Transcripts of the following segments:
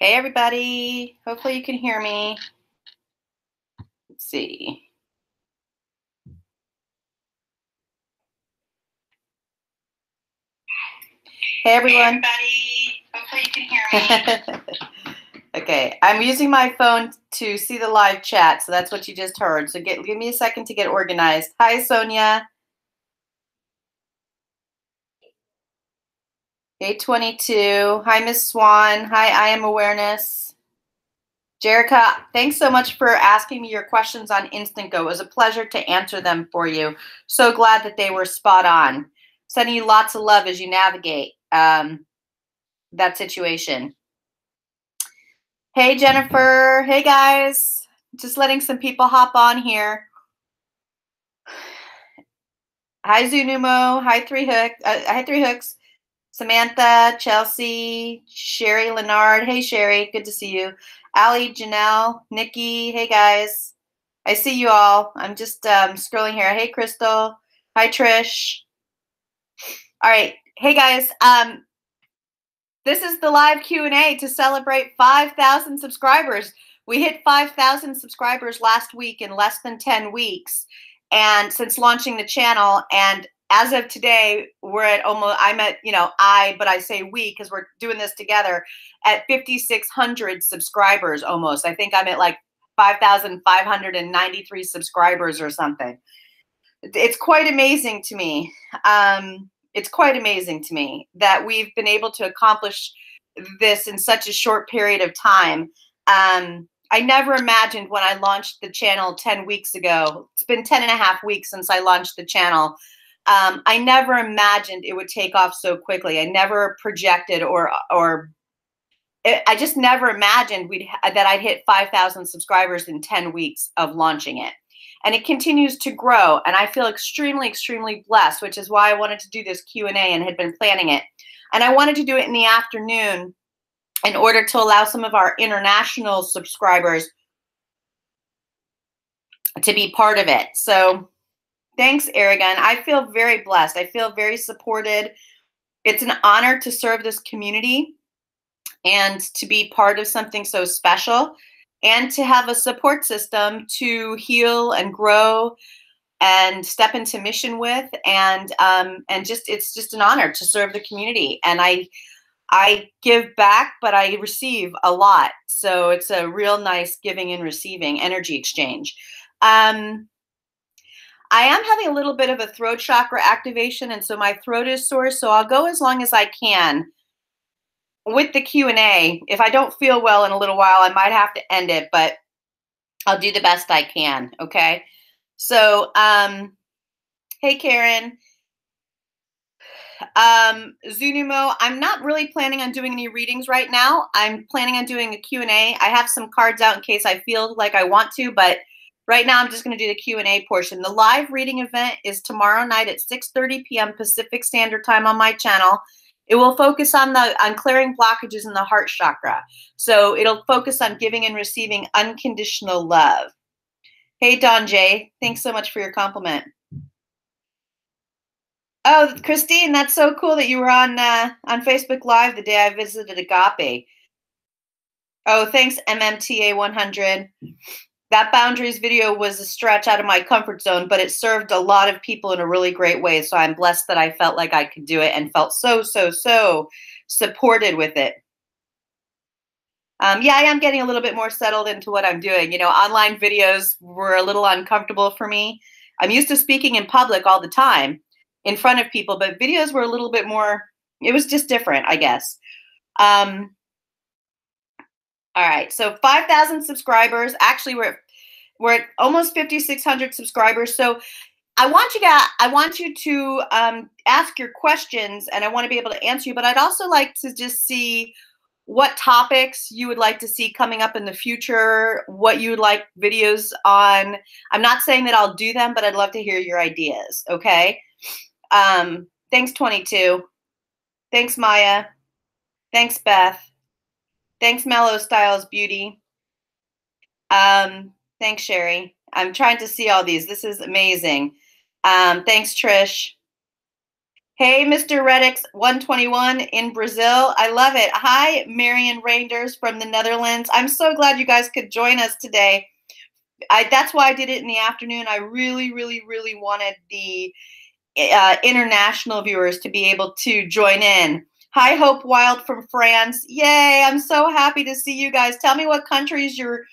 Hey, everybody. Hopefully you can hear me. Let's see. Hey, everyone. Hey, everybody. Hopefully you can hear me. Okay, I'm using my phone to see the live chat, so that's what you just heard. So give me a second to get organized. Hi, Sonia. 822. Hi, Miss Swan. Hi, I Am Awareness. Jerica, thanks so much for asking me your questions on Instantgo. It was a pleasure to answer them for you. So glad that they were spot on. Sending you lots of love as you navigate that situation. Hey, Jennifer. Hey, guys. Just letting some people hop on here. Hi, Zunumo. Hi, Three Hooks. Samantha, Chelsea, Sherry Leonard. Hey, Sherry. Good to see you. Allie, Janelle, Nikki. Hey, guys. I see you all. I'm just scrolling here. Hey, Crystal. Hi, Trish. All right. Hey, guys. This is the live Q&A to celebrate 5,000 subscribers. We hit 5,000 subscribers last week in less than 10 weeks, and since launching the channel. And as of today, we're at almost, but I say we because we're doing this together, at 5,600 subscribers almost. I think I'm at like 5,593 subscribers or something. It's quite amazing to me. It's quite amazing to me that we've been able to accomplish this in such a short period of time. I never imagined when I launched the channel 10 weeks ago, it's been 10 and a half weeks since I launched the channel. I never imagined it would take off so quickly. I never projected I just never imagined that I'd hit 5,000 subscribers in 10 weeks of launching it. And it continues to grow, and I feel extremely, extremely blessed, which is why I wanted to do this Q&A and had been planning it. And I wanted to do it in the afternoon in order to allow some of our international subscribers to be part of it. So thanks, Aragon. I feel very blessed. I feel very supported. It's an honor to serve this community and to be part of something so special, and to have a support system to heal and grow and step into mission with, and it's just an honor to serve the community. And I give back, but I receive a lot. So it's a real nice giving and receiving energy exchange. I am having a little bit of a throat chakra activation, and so my throat is sore, so I'll go as long as I can with the Q&A. If I don't feel well in a little while, I might have to end it, but I'll do the best I can, okay? So, hey, Karen. Zunumo, I'm not really planning on doing any readings right now. I'm planning on doing a Q&A. I have some cards out in case I feel like I want to, but right now I'm just going to do the Q&A portion. The live reading event is tomorrow night at 6:30 p.m. Pacific Standard Time on my channel. It will focus on clearing blockages in the heart chakra. So it'll focus on giving and receiving unconditional love. Hey, Don J, thanks so much for your compliment. Oh, Christine, that's so cool that you were on Facebook Live the day I visited Agape. Oh, thanks, MMTA 100. That boundaries video was a stretch out of my comfort zone, but it served a lot of people in a really great way. So I'm blessed that I felt like I could do it and felt so supported with it. Yeah, I am getting a little bit more settled into what I'm doing. You know, online videos were a little uncomfortable for me. I'm used to speaking in public all the time in front of people, but videos were a little bit more, it was just different, I guess. All right, so 5,000 subscribers. Actually, we're at almost 5,600 subscribers. So I want you to ask your questions, and I want to be able to answer you. But I'd also like to just see what topics you would like to see coming up in the future, what you would like videos on. I'm not saying that I'll do them, but I'd love to hear your ideas. Okay. Thanks, 22. Thanks, Maya. Thanks, Beth. Thanks, Mellow Styles Beauty. Thanks, Sherry. I'm trying to see all these. This is amazing. Thanks, Trish. Hey, Mr. Reddix 121 in Brazil. I love it. Hi, Marion Reinders from the Netherlands. I'm so glad you guys could join us today. That's why I did it in the afternoon. I really, really, really wanted the international viewers to be able to join in. Hi, Hope Wild from France. Yay, I'm so happy to see you guys. Tell me what countries you're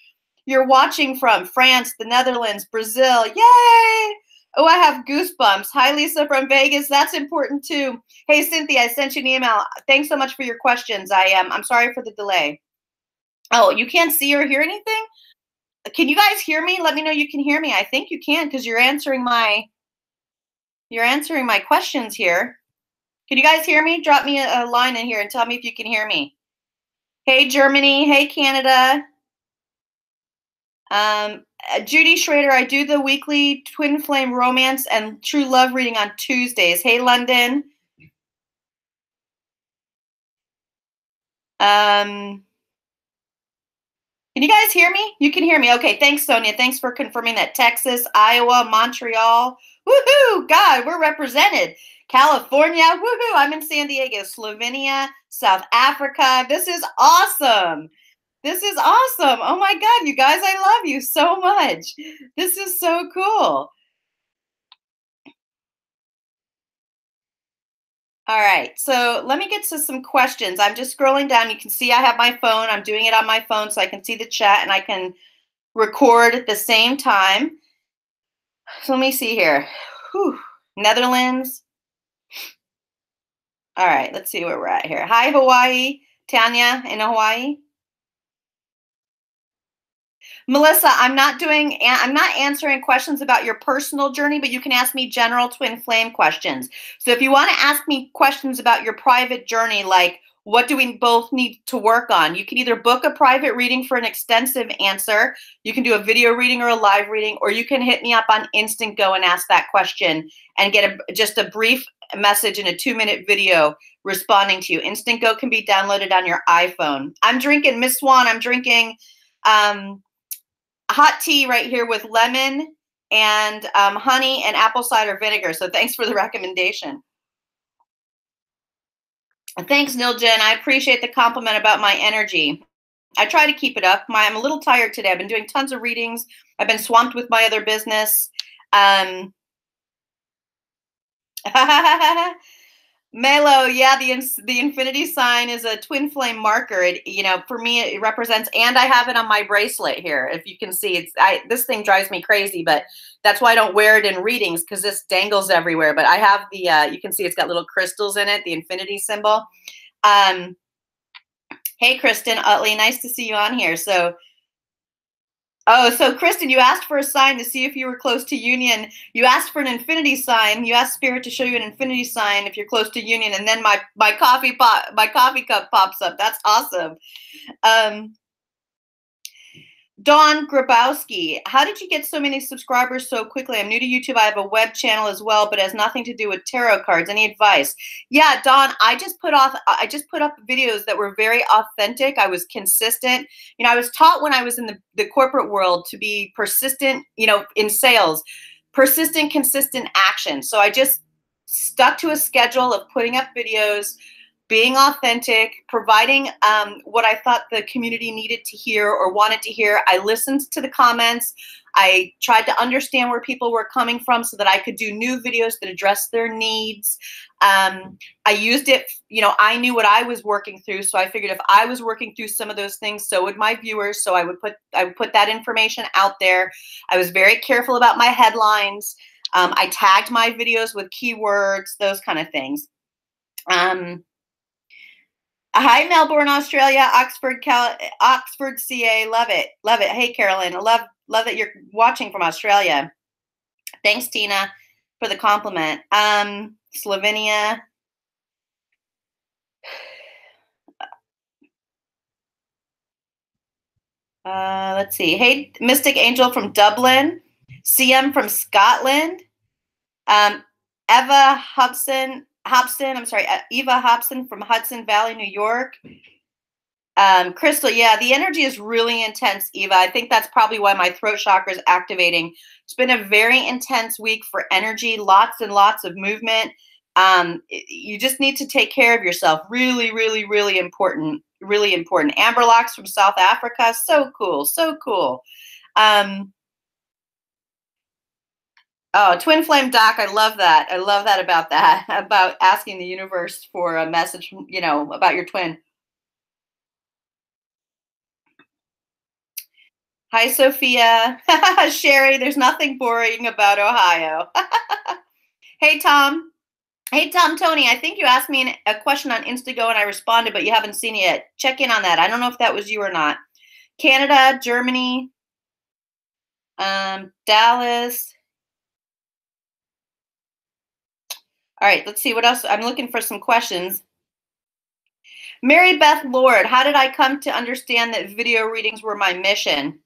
watching from. France, the Netherlands, Brazil. Yay! Oh, I have goosebumps. Hi, Lisa from Vegas. That's important too. Hey, Cynthia, I sent you an email. Thanks so much for your questions. I'm sorry for the delay. Oh, you can't see or hear anything? Can you guys hear me? Let me know you can hear me. I think you can because you're answering my questions here. Can you guys hear me? Drop me a line in here and tell me if you can hear me. Hey, Germany. Hey, Canada. Judy Schrader, I do the weekly twin flame romance and true love reading on Tuesdays. Hey, London. Can you guys hear me? You can hear me. Okay, thanks, Sonia. Thanks for confirming that. Texas, Iowa, Montreal. Woohoo! God, we're represented. California. Woohoo! I'm in San Diego. Slovenia, South Africa. This is awesome. This is awesome. Oh my God, you guys, I love you so much. This is so cool. All right, so let me get to some questions. I'm just scrolling down. You can see I have my phone. I'm doing it on my phone so I can see the chat and I can record at the same time. So let me see here. Whew. Netherlands. All right, let's see where we're at here. Hi, Hawaii. Tanya in Hawaii. Melissa, I'm not answering questions about your personal journey, but you can ask me general twin flame questions. So if you want to ask me questions about your private journey, like what do we both need to work on, you can either book a private reading for an extensive answer, you can do a video reading or a live reading, or you can hit me up on Instantgo and ask that question and get just a brief message in a 2-minute video responding to you. Instantgo can be downloaded on your iPhone. I'm drinking, Miss Swan, I'm drinking hot tea right here with lemon and honey and apple cider vinegar. So thanks for the recommendation. Thanks, Niljan. I appreciate the compliment about my energy. I try to keep it up. I'm a little tired today. I've been doing tons of readings. I've been swamped with my other business. Melo, yeah, the infinity sign is a twin flame marker. It, for me, it represents, and I have it on my bracelet here. If you can see, this thing drives me crazy, but that's why I don't wear it in readings because this dangles everywhere. But I have the, you can see it's got little crystals in it, the infinity symbol. Hey, Kristen Utley, nice to see you on here. So Kristen, you asked for a sign to see if you were close to union. You asked for an infinity sign. You asked Spirit to show you an infinity sign if you're close to union, and then my coffee cup pops up. That's awesome. Dawn Grabowski, how did you get so many subscribers so quickly? I'm new to YouTube. I have a web channel as well, but it has nothing to do with tarot cards. Any advice? Yeah, Dawn, I just put up videos that were very authentic. I was consistent. I was taught when I was in the corporate world to be persistent, in sales, persistent, consistent action. So I just stuck to a schedule of putting up videos, being authentic, providing what I thought the community needed to hear or wanted to hear. I listened to the comments. I tried to understand where people were coming from so that I could do new videos that addressed their needs. I used it, I knew what I was working through. So I figured if I was working through some of those things, so would my viewers. So I would put that information out there. I was very careful about my headlines. I tagged my videos with keywords, those kind of things. Hi, Melbourne, Australia, Oxford, CA. Love it. Love it. Hey, Carolyn. I love that you're watching from Australia. Thanks, Tina, for the compliment. Slovenia. Let's see. Hey, Mystic Angel from Dublin. CM from Scotland. Eva Hobson. Eva Hobson from Hudson Valley, New York. Crystal, yeah, the energy is really intense, Eva. I think that's probably why my throat chakra is activating. It's been a very intense week for energy, lots and lots of movement, You just need to take care of yourself. Really, really, really important. Really important. Amber Locks from South Africa. So cool. So cool. Oh, twin flame doc. I love that. I love that about that, about asking the universe for a message, about your twin. Hi, Sophia. Sherry, there's nothing boring about Ohio. Hey, Tom. Hey, Tom Tony, I think you asked me a question on Instago and I responded, but you haven't seen it yet. Check in on that. I don't know if that was you or not. Canada, Germany, Dallas. All right, let's see what else. I'm looking for some questions. Mary Beth Lord, how did I come to understand that video readings were my mission?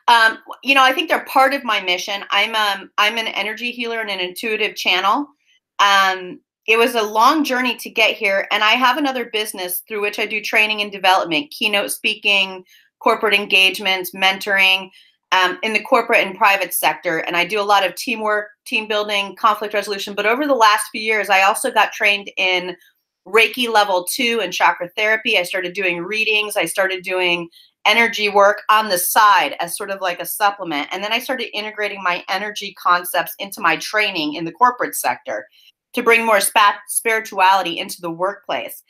I think they're part of my mission. I'm an energy healer and an intuitive channel. It was a long journey to get here, and I have another business through which I do training and development, keynote speaking, corporate engagements, mentoring, in the corporate and private sector. And I do a lot of teamwork, team building, conflict resolution. But over the last few years, I also got trained in Reiki level 2 and chakra therapy. I started doing readings. I started doing energy work on the side as sort of like a supplement. And then I started integrating my energy concepts into my training in the corporate sector to bring more spirituality into the workplace.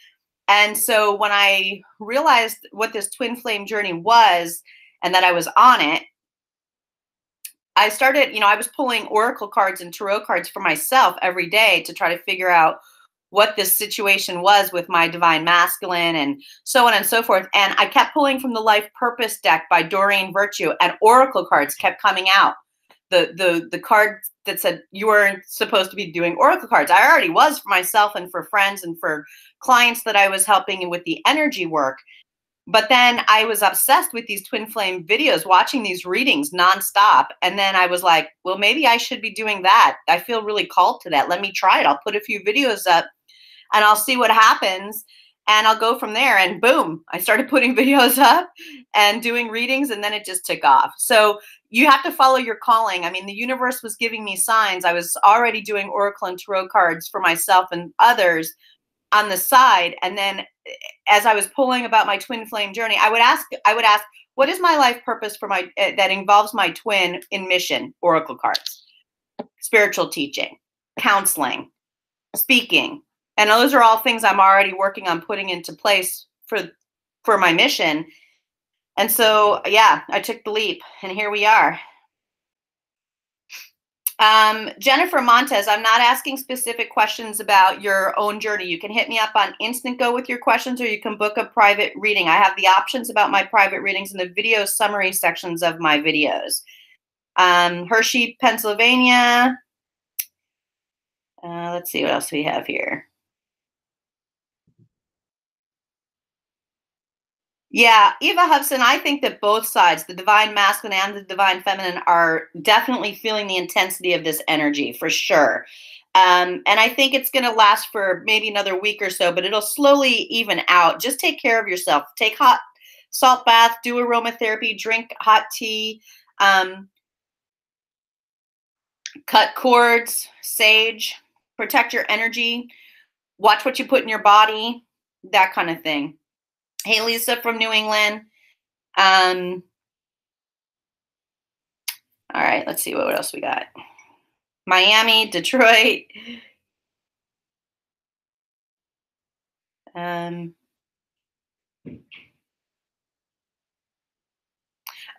And so when I realized what this twin flame journey was and that I was on it, I started, I was pulling oracle cards and tarot cards for myself every day to try to figure out what this situation was with my divine masculine and so on and so forth. And I kept pulling from the Life Purpose deck by Doreen Virtue, and oracle cards kept coming out. The card that said you weren't supposed to be doing oracle cards. I already was for myself and for friends and for clients that I was helping with the energy work. But then I was obsessed with these twin flame videos, watching these readings nonstop. And then I was like, well, maybe I should be doing that. I feel really called to that. Let me try it. I'll put a few videos up and I'll see what happens. And I'll go from there. And boom, I started putting videos up and doing readings, and then it just took off. So you have to follow your calling. I mean, the universe was giving me signs. I was already doing oracle and tarot cards for myself and others on the side. And then as I was pulling about my twin flame journey, I would ask, what is my life purpose for my that involves my twin in mission? Oracle cards, spiritual teaching, counseling, speaking. And those are all things I'm already working on putting into place for my mission. And so, yeah, I took the leap, and here we are. Jennifer Montez, I'm not asking specific questions about your own journey. You can hit me up on Instantgo with your questions, or you can book a private reading. I have the options about my private readings in the video summary sections of my videos. Hershey, Pennsylvania. Let's see what else we have here. Yeah, Eva Hudson, I think that both sides, the divine masculine and the divine feminine, are definitely feeling the intensity of this energy for sure. And I think it's going to last for maybe another week or so, but it'll slowly even out. Just take care of yourself. Take hot salt bath, do aromatherapy, drink hot tea, cut cords, sage, protect your energy, watch what you put in your body, that kind of thing. Hey, Lisa from New England. All right, let's see what else we got. Miami, Detroit.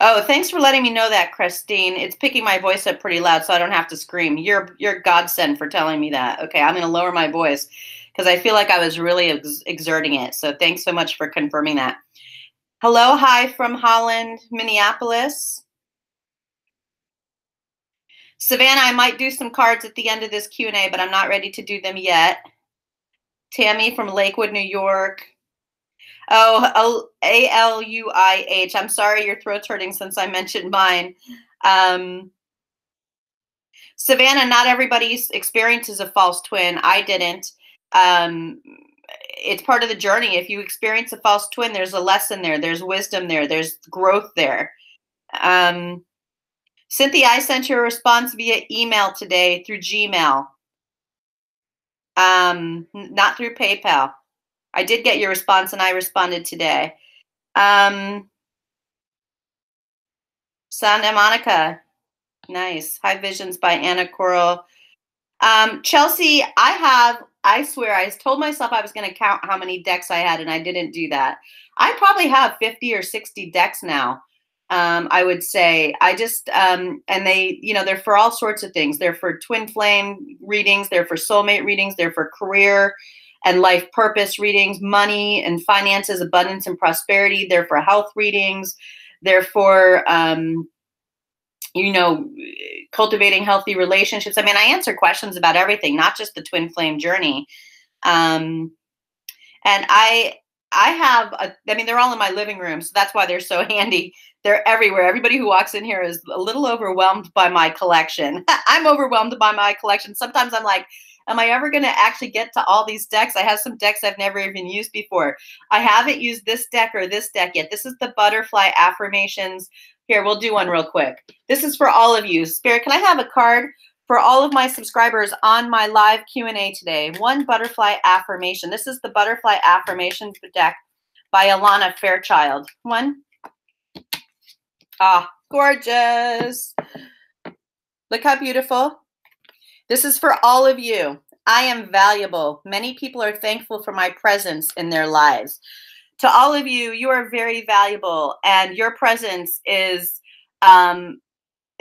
Oh, thanks for letting me know that, Christine. It's picking my voice up pretty loud, so I don't have to scream. You're godsend for telling me that. Okay, I'm going to lower my voice because I feel like I was really exerting it. So thanks so much for confirming that. Hello, hi from Holland, Minneapolis. Savannah, I might do some cards at the end of this Q&A, but I'm not ready to do them yet. Tammy from Lakewood, New York. Oh, Aluih. I'm sorry your throat's hurting since I mentioned mine. Savannah, not everybody experiences a false twin. I didn't. It's part of the journey. If you experience a false twin, there's a lesson there. There's wisdom there. There's growth there. Cynthia, I sent you a response via email today through Gmail. Not through PayPal. I did get your response and I responded today. Santa Monica. Nice. High Visions by Anna Coral. Chelsea, I swear, I told myself I was going to count how many decks I had, and I didn't do that. I probably have 50 or 60 decks now. I would say and they, they're for all sorts of things. They're for twin flame readings. They're for soulmate readings. They're for career and life purpose readings, money and finances, abundance and prosperity. They're for health readings. They're for, cultivating healthy relationships. I mean, I answer questions about everything, not just the twin flame journey. And they're all in my living room, so that's why they're so handy. They're everywhere. Everybody who walks in here is a little overwhelmed by my collection. I'm overwhelmed by my collection. Sometimes I'm like, am I ever going to actually get to all these decks? I have some decks I've never even used before. I haven't used this deck or this deck yet. This is the Butterfly Affirmations. Here, we'll do one real quick. This is for all of you. Spirit, can I have a card for all of my subscribers on my live Q&A today? One Butterfly Affirmation. This is the Butterfly Affirmations deck by Alana Fairchild. One. Ah, gorgeous. Look how beautiful. This is for all of you. I am valuable. Many people are thankful for my presence in their lives. To all of you, you are very valuable, and your presence is,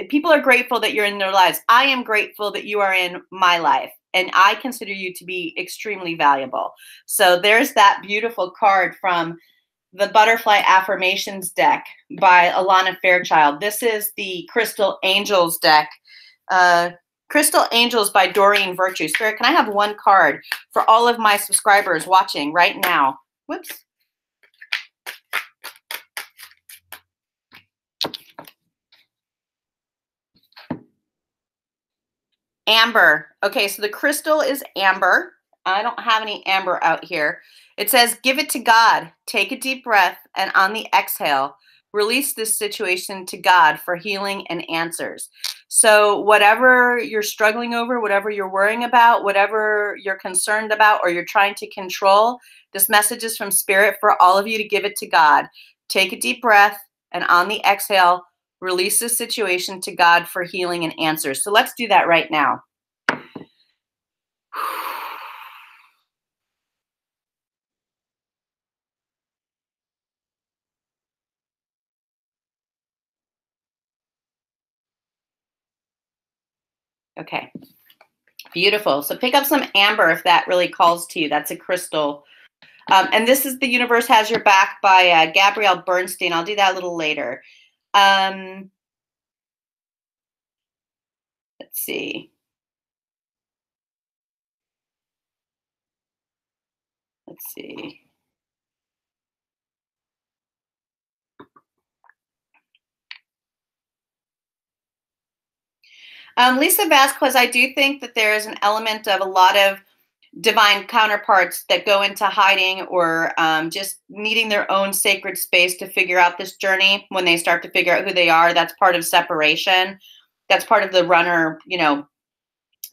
people are grateful that you're in their lives. I am grateful that you are in my life, and I consider you to be extremely valuable. So there's that beautiful card from the Butterfly Affirmations deck by Alana Fairchild. This is the Crystal Angels deck. Crystal Angels by Doreen Virtue. Spirit, can I have one card for all of my subscribers watching right now? Whoops. Amber. Okay, so the crystal is amber. I don't have any amber out here. It says, give it to God. Take a deep breath, and on the exhale, release this situation to God for healing and answers. So whatever you're struggling over, whatever you're worrying about, whatever you're concerned about, or you're trying to control, this message is from Spirit for all of you to give it to God. Take a deep breath, and on the exhale, release this situation to God for healing and answers. So let's do that right now. Okay, beautiful. So pick up some amber if that really calls to you. That's a crystal. And this is The Universe Has Your Back by Gabrielle Bernstein. I'll do that a little later. Let's see. Let's see. Lisa Vasquez, I do think that there is an element of a lot of divine counterparts that go into hiding or just needing their own sacred space to figure out this journey. When they start to figure out who they are, that's part of separation. That's part of the runner,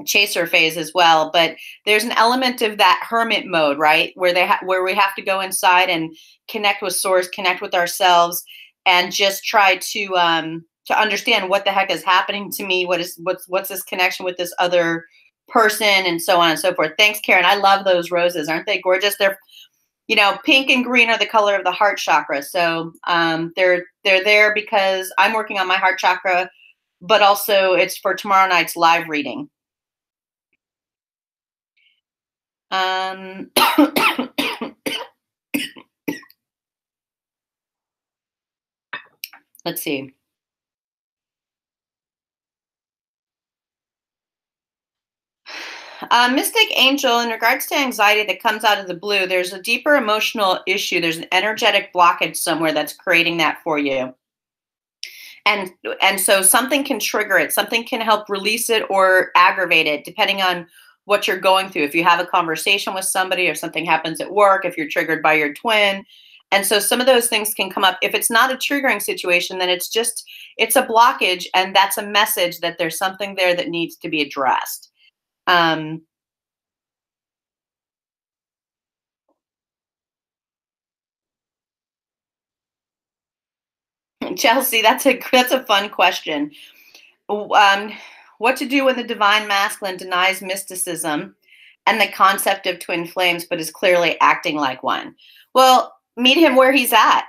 chaser phase as well. But there's an element of that hermit mode, right? Where we have to go inside and connect with source, connect with ourselves, and just try to understand what the heck is happening to me. What's this connection with this other person, and so on and so forth. Thanks, Karen. I love those roses. Aren't they gorgeous? They're, pink and green are the color of the heart chakra. So they're there because I'm working on my heart chakra, but also it's for tomorrow night's live reading. Let's see. Mystic Angel, in regards to anxiety that comes out of the blue, there's a deeper emotional issue. There's an energetic blockage somewhere that's creating that for you. And so something can trigger it. Something can help release it or aggravate it, depending on what you're going through. If you have a conversation with somebody or something happens at work, if you're triggered by your twin. And so some of those things can come up. If it's not a triggering situation, then it's a blockage. And that's a message that there's something there that needs to be addressed. Chelsea, that's a fun question. Um, what to do when the divine masculine denies mysticism and the concept of twin flames, but is clearly acting like one? Well, meet him where he's at.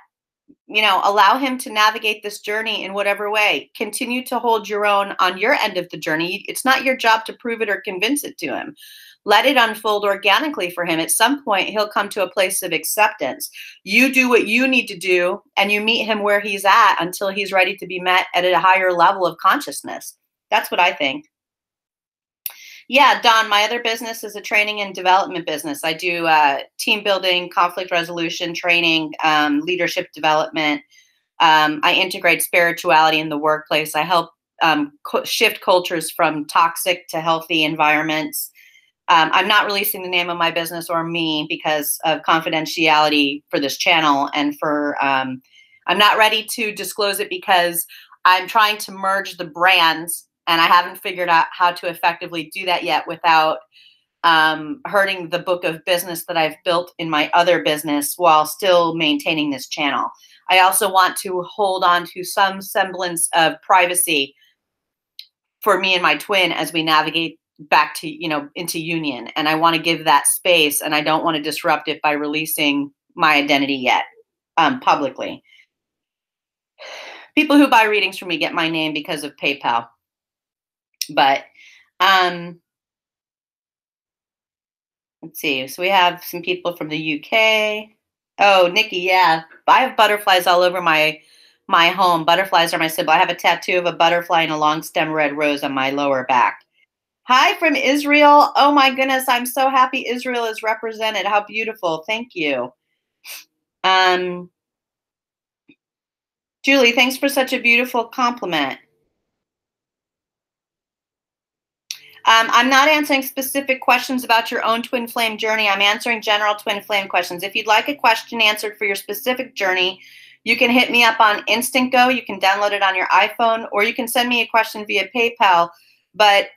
Allow him to navigate this journey in whatever way. Continue to hold your own on your end of the journey. It's not your job to prove it or convince it to him. Let it unfold organically for him. At some point, he'll come to a place of acceptance. You do what you need to do, and you meet him where he's at until he's ready to be met at a higher level of consciousness. That's what I think. Yeah, Don, my other business is a training and development business. I do team building, conflict resolution training, leadership development. I integrate spirituality in the workplace. I help shift cultures from toxic to healthy environments. I'm not releasing the name of my business or me because of confidentiality for this channel, and I'm not ready to disclose it because I'm trying to merge the brands, and I haven't figured out how to effectively do that yet without hurting the book of business that I've built in my other business while still maintaining this channel. I also want to hold on to some semblance of privacy for me and my twin as we navigate back to, into union. And I want to give that space, and I don't want to disrupt it by releasing my identity yet publicly. People who buy readings from me get my name because of PayPal. But let's see. So we have some people from the UK. Oh, Nikki, yeah. I have butterflies all over my home. Butterflies are my symbol. I have a tattoo of a butterfly and a long stem red rose on my lower back. Hi from Israel. Oh my goodness, I'm so happy Israel is represented. How beautiful. Thank you. Julie, thanks for such a beautiful compliment. I'm not answering specific questions about your own twin flame journey. I'm answering general twin flame questions. If you'd like a question answered for your specific journey, you can hit me up on Instantgo. You can download it on your iPhone, or you can send me a question via PayPal. But,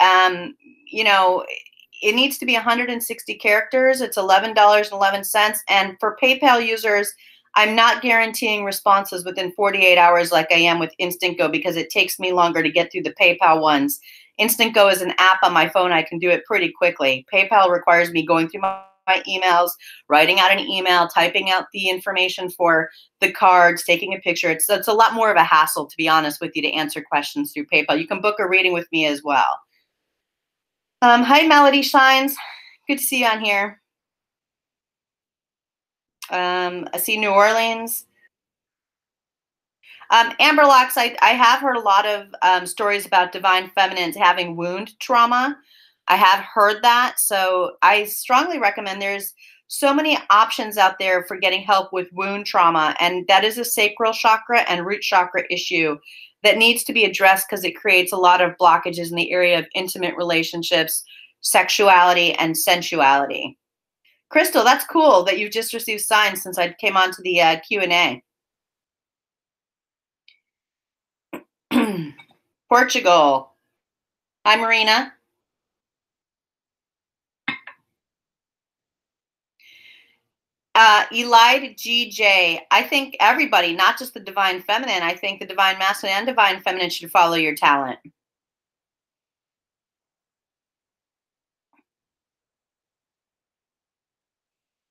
it needs to be 160 characters. It's $11.11. And for PayPal users, I'm not guaranteeing responses within 48 hours like I am with Instantgo, because it takes me longer to get through the PayPal ones. Instantgo is an app on my phone. I can do it pretty quickly. PayPal requires me going through my emails, writing out an email, typing out the information for the cards, taking a picture. It's a lot more of a hassle, to be honest with you, to answer questions through PayPal. You can book a reading with me as well. Hi, Melody Shines. Good to see you on here. I see New Orleans. Amber Locks, I have heard a lot of stories about divine feminines having wound trauma. I have heard that. So I strongly recommend, there's so many options out there for getting help with wound trauma. And that is a sacral chakra and root chakra issue that needs to be addressed, because it creates a lot of blockages in the area of intimate relationships, sexuality, and sensuality. Crystal, that's cool that you've just received signs since I came on to the Q&A. Portugal. Hi, Marina. Elide GJ. I think everybody, not just the divine feminine, I think the divine masculine and divine feminine should follow your talent.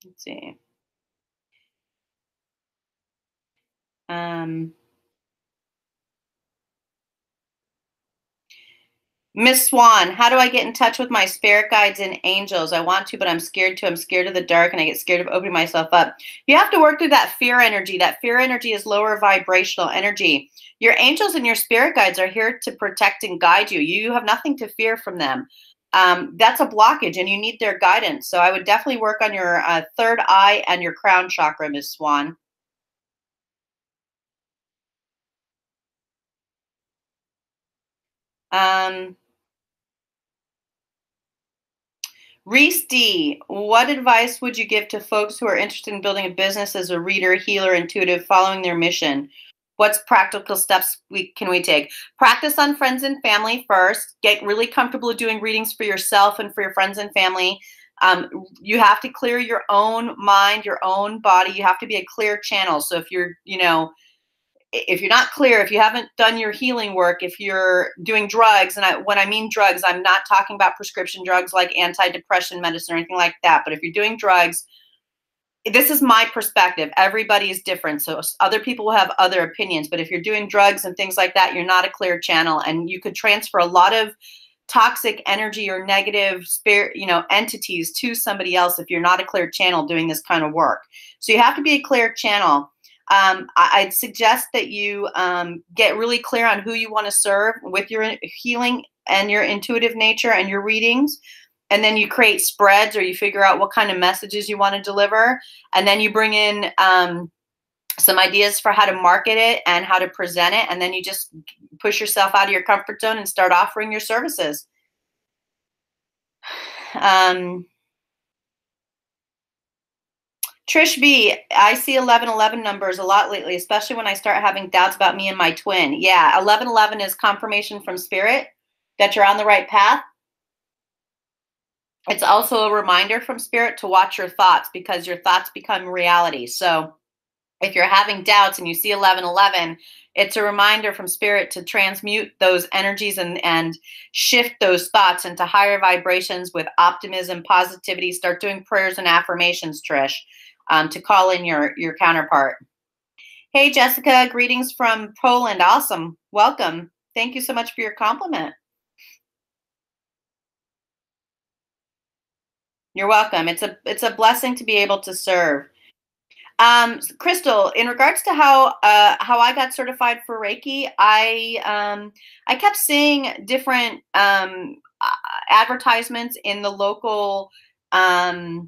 Let's see. Miss Swan, how do I get in touch with my spirit guides and angels? I want to, but I'm scared to. I'm scared of the dark, and I get scared of opening myself up. You have to work through that fear energy. That fear energy is lower vibrational energy. Your angels and your spirit guides are here to protect and guide you. You have nothing to fear from them. That's a blockage, and you need their guidance. So I would definitely work on your third eye and your crown chakra, Miss Swan. Reese D, what advice would you give to folks who are interested in building a business as a reader, healer, intuitive, following their mission? What's practical steps can we take? Practice on friends and family first. Get really comfortable doing readings for yourself and for your friends and family. You have to clear your own mind, your own body. You have to be a clear channel. So if you're, if you're not clear, if you haven't done your healing work, if you're doing drugs, and when I mean drugs, I'm not talking about prescription drugs like antidepressant medicine or anything like that. But if you're doing drugs, this is my perspective. Everybody is different. So other people will have other opinions. But if you're doing drugs and things like that, you're not a clear channel. And you could transfer a lot of toxic energy or negative spirit, entities to somebody else if you're not a clear channel doing this kind of work. So you have to be a clear channel. I'd suggest that you get really clear on who you want to serve with your healing and your intuitive nature and your readings. And then you create spreads, or you figure out what kind of messages you want to deliver. And then you bring in some ideas for how to market it and how to present it. And then you just push yourself out of your comfort zone and start offering your services. Trish B, I see 1111 numbers a lot lately, especially when I start having doubts about me and my twin. Yeah, 1111 is confirmation from spirit that you're on the right path. It's also a reminder from spirit to watch your thoughts, because your thoughts become reality. So if you're having doubts and you see 1111, it's a reminder from spirit to transmute those energies and shift those thoughts into higher vibrations with optimism, positivity. Start doing prayers and affirmations, Trish, to call in your counterpart. Hey, Jessica, greetings from Poland. Awesome. Welcome. Thank you so much for your compliment. You're welcome. It's a blessing to be able to serve. Crystal, in regards to how I got certified for Reiki, I kept seeing different advertisements in the local, I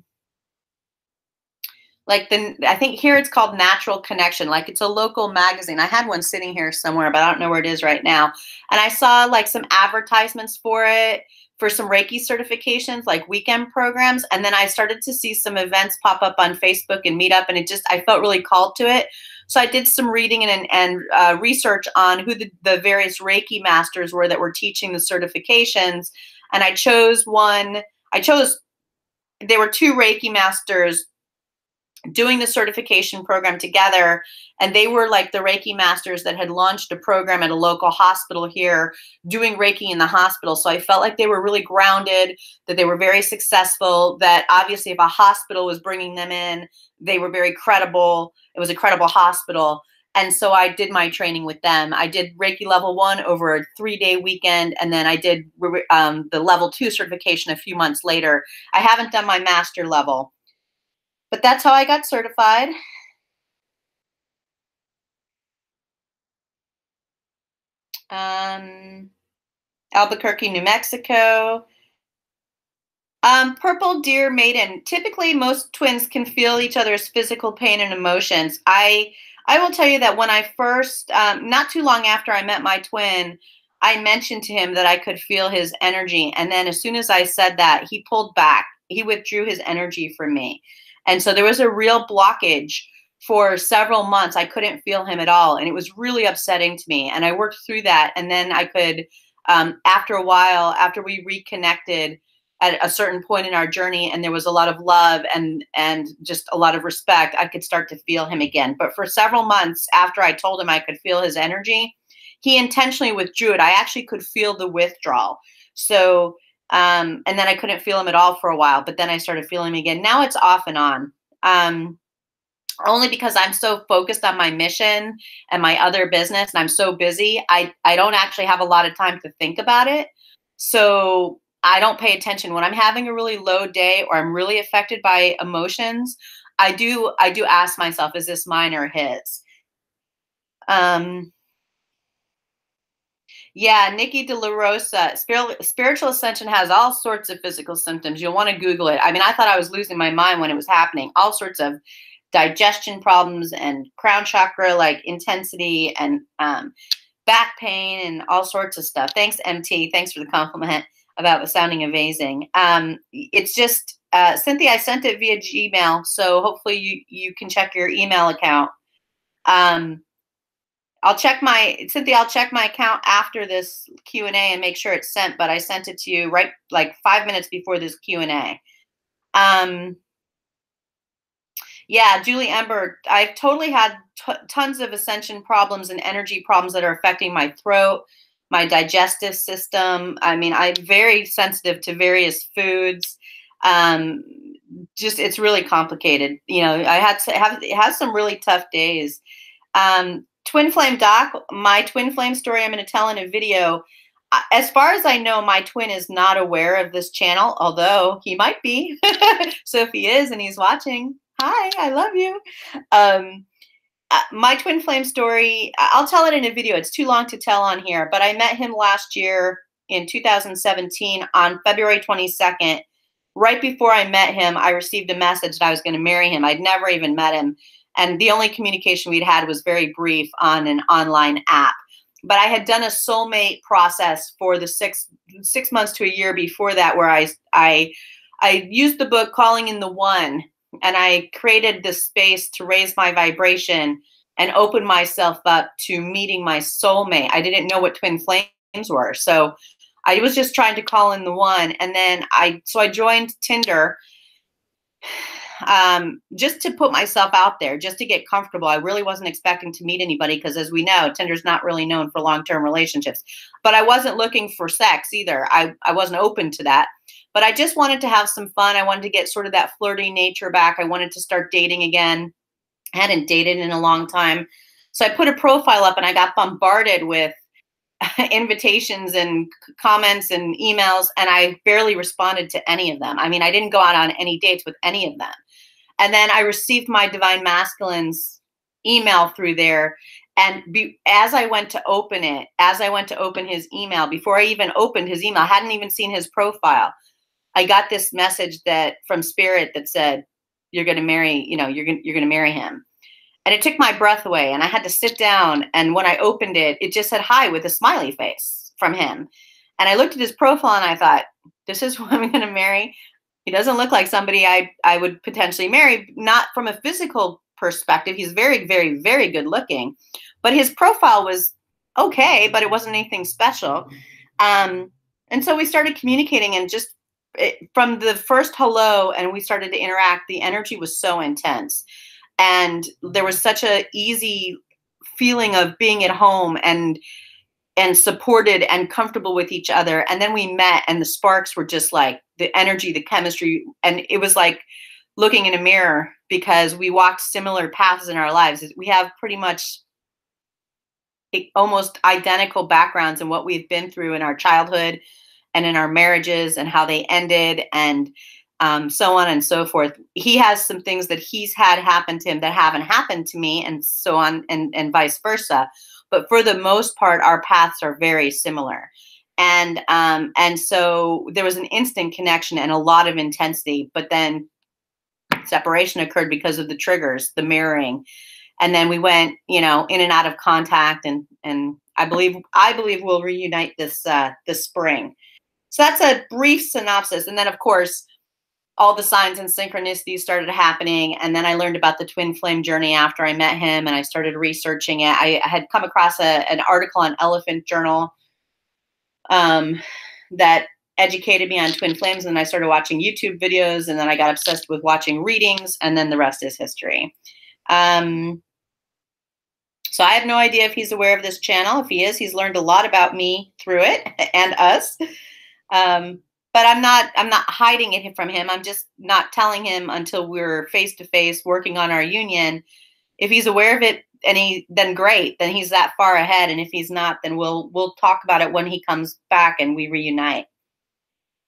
think here it's called Natural Connection. Like, it's a local magazine. I had one sitting here somewhere, but I don't know where it is right now. And I saw like some advertisements for it, for some Reiki certifications, like weekend programs. And then I started to see some events pop up on Facebook and Meetup, and I felt really called to it. So I did some reading and research on who the various Reiki masters were that were teaching the certifications. And I chose there were two Reiki masters doing the certification program together, and they were like the Reiki masters that had launched a program at a local hospital here, doing Reiki in the hospital. So I felt like they were really grounded, that they were very successful, that obviously if a hospital was bringing them in, they were very credible. It was a credible hospital. And so I did my training with them. I did Reiki level 1 over a 3-day weekend, and then I did the level 2 certification a few months later. I haven't done my master level, but that's how I got certified. Albuquerque, New Mexico. Purple Deer Maiden. Typically, most twins can feel each other's physical pain and emotions. I will tell you that when I first, not too long after I met my twin, I mentioned to him that I could feel his energy. And then as soon as I said that, he pulled back. He withdrew his energy from me. And so there was a real blockage for several months. I couldn't feel him at all. And it was really upsetting to me. And I worked through that. And then I could, after a while, after we reconnected at a certain point in our journey, and there was a lot of love and just a lot of respect, I could start to feel him again. But for several months after I told him I could feel his energy, he intentionally withdrew it. I actually could feel the withdrawal. So, and then I couldn't feel him at all for a while, but then I started feeling him again. Now it's off and on. Only because I'm so focused on my mission and my other business, and I'm so busy, I don't actually have a lot of time to think about it. So I don't pay attention. When I'm having a really low day or I'm really affected by emotions, I do ask myself, is this mine or his? Yeah, Nikki De La Rosa, spiritual ascension has all sorts of physical symptoms. You'll want to Google it. I mean, I thought I was losing my mind when it was happening. All sorts of digestion problems and crown chakra like intensity and back pain and all sorts of stuff. Thanks, MT. Thanks for the compliment about sounding amazing. It's just, Cynthia, I sent it via Gmail, so hopefully you can check your email account. I'll check my account after this Q&A and make sure it's sent, but I sent it to you right like 5 minutes before this Q&A. Yeah, Julie Ember, I've totally had tons of ascension problems and energy problems that are affecting my throat, my digestive system. I mean, I'm very sensitive to various foods. Um, just it's really complicated. You know, I had some really tough days. Twin flame doc, my twin flame story I'm going to tell in a video. As far as I know, my twin is not aware of this channel, although he might be. So if he is and he's watching, hi, I love you. Um, my twin flame story, I'll tell it in a video. It's too long to tell on here, but I met him last year in 2017 on February 22nd. Right before I met him, I received a message that I was going to marry him. I'd never even met him. And the only communication we'd had was very brief on an online app. But I had done a soulmate process for the six months to a year before that, where I used the book Calling in the One, and I created this space to raise my vibration and open myself up to meeting my soulmate. I didn't know what twin flames were, so I was just trying to call in the one. And then I joined Tinder, just to put myself out there, just to get comfortable. I really wasn't expecting to meet anybody because, as we know, Tinder's not really known for long-term relationships. But I wasn't looking for sex either. I wasn't open to that. But I just wanted to have some fun. I wanted to get sort of that flirty nature back. I wanted to start dating again. I hadn't dated in a long time. So I put a profile up and I got bombarded with invitations and comments and emails, and I barely responded to any of them. I mean, I didn't go out on any dates with any of them. And then I received my Divine Masculine's email through there. And as I went to open it, as I went to open his email, before I even opened his email, I hadn't even seen his profile, I got this message that from Spirit that said, "You're going to marry, you know, you're going to marry him." And it took my breath away, and I had to sit down. And when I opened it, it just said hi with a smiley face from him. And I looked at his profile and I thought, this is who I'm going to marry. He doesn't look like somebody I would potentially marry, not from a physical perspective. He's very, very, very good looking, but his profile was okay, but it wasn't anything special. And so we started communicating, and just from the first hello and we started to interact, the energy was so intense. And there was such a easy feeling of being at home and supported and comfortable with each other. And then we met, and the sparks were just like the energy, the chemistry. And it was like looking in a mirror, because we walked similar paths in our lives. We have pretty much almost identical backgrounds in what we've been through in our childhood and in our marriages and how they ended, and so on and so forth. He has some things that he's had happen to him that haven't happened to me, and so on, and vice versa. But for the most part, our paths are very similar. And so there was an instant connection and a lot of intensity, but then separation occurred because of the triggers, the mirroring. And then we went, in and out of contact, and I believe we'll reunite this spring. So that's a brief synopsis. And then, of course, all the signs and synchronicities started happening. And then I learned about the twin flame journey after I met him, and I started researching it. I had come across an article on Elephant Journal that educated me on twin flames, and I started watching YouTube videos, and then I got obsessed with watching readings, and then the rest is history. So I have no idea if he's aware of this channel. If he is, he's learned a lot about me through it and us. But I'm not hiding it from him. I'm just not telling him until we're face to face working on our union. If he's aware of it, then great, then he's that far ahead. And if he's not, then we'll talk about it when he comes back and we reunite.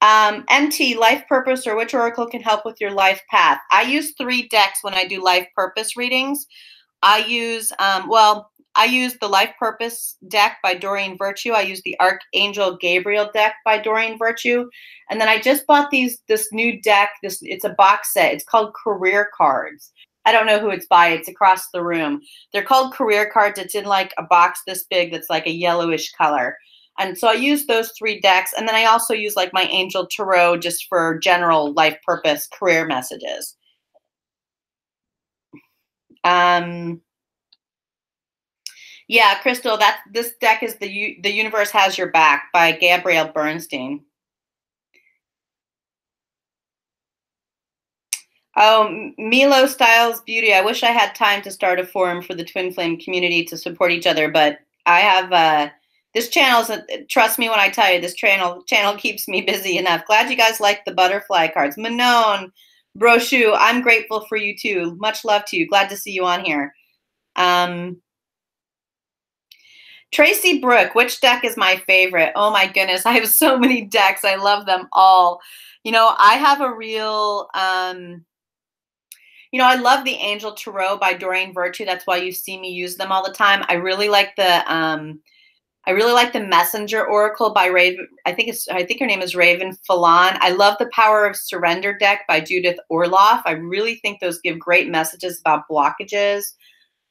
MT, life purpose, or which oracle can help with your life path? I use 3 decks when I do life purpose readings. I use the Life Purpose deck by Doreen Virtue. I use the Archangel Gabriel deck by Doreen Virtue. And then I just bought this new deck. It's a box set. It's called Career Cards. I don't know who it's by. It's across the room. They're called Career Cards. It's in like a box this big that's like a yellowish color. And so I use those 3 decks. And then I also use like my Angel Tarot just for general life purpose career messages. Yeah, Crystal, this deck is the Universe Has Your Back by Gabrielle Bernstein. Oh, Milo Styles Beauty. I wish I had time to start a forum for the Twin Flame community to support each other, but I have this channel is trust me when I tell you this channel keeps me busy enough. Glad you guys like the butterfly cards. Manon, Brochu, I'm grateful for you too. Much love to you. Glad to see you on here. Tracy Brooke, which deck is my favorite? Oh my goodness, I have so many decks. I love them all. You know, I have a real you know, I love the Angel Tarot by Doreen Virtue. That's why you see me use them all the time. I really like the Messenger Oracle by Raven. I think her name is Raven Falon. I love the Power of Surrender deck by Judith Orloff. I really think those give great messages about blockages.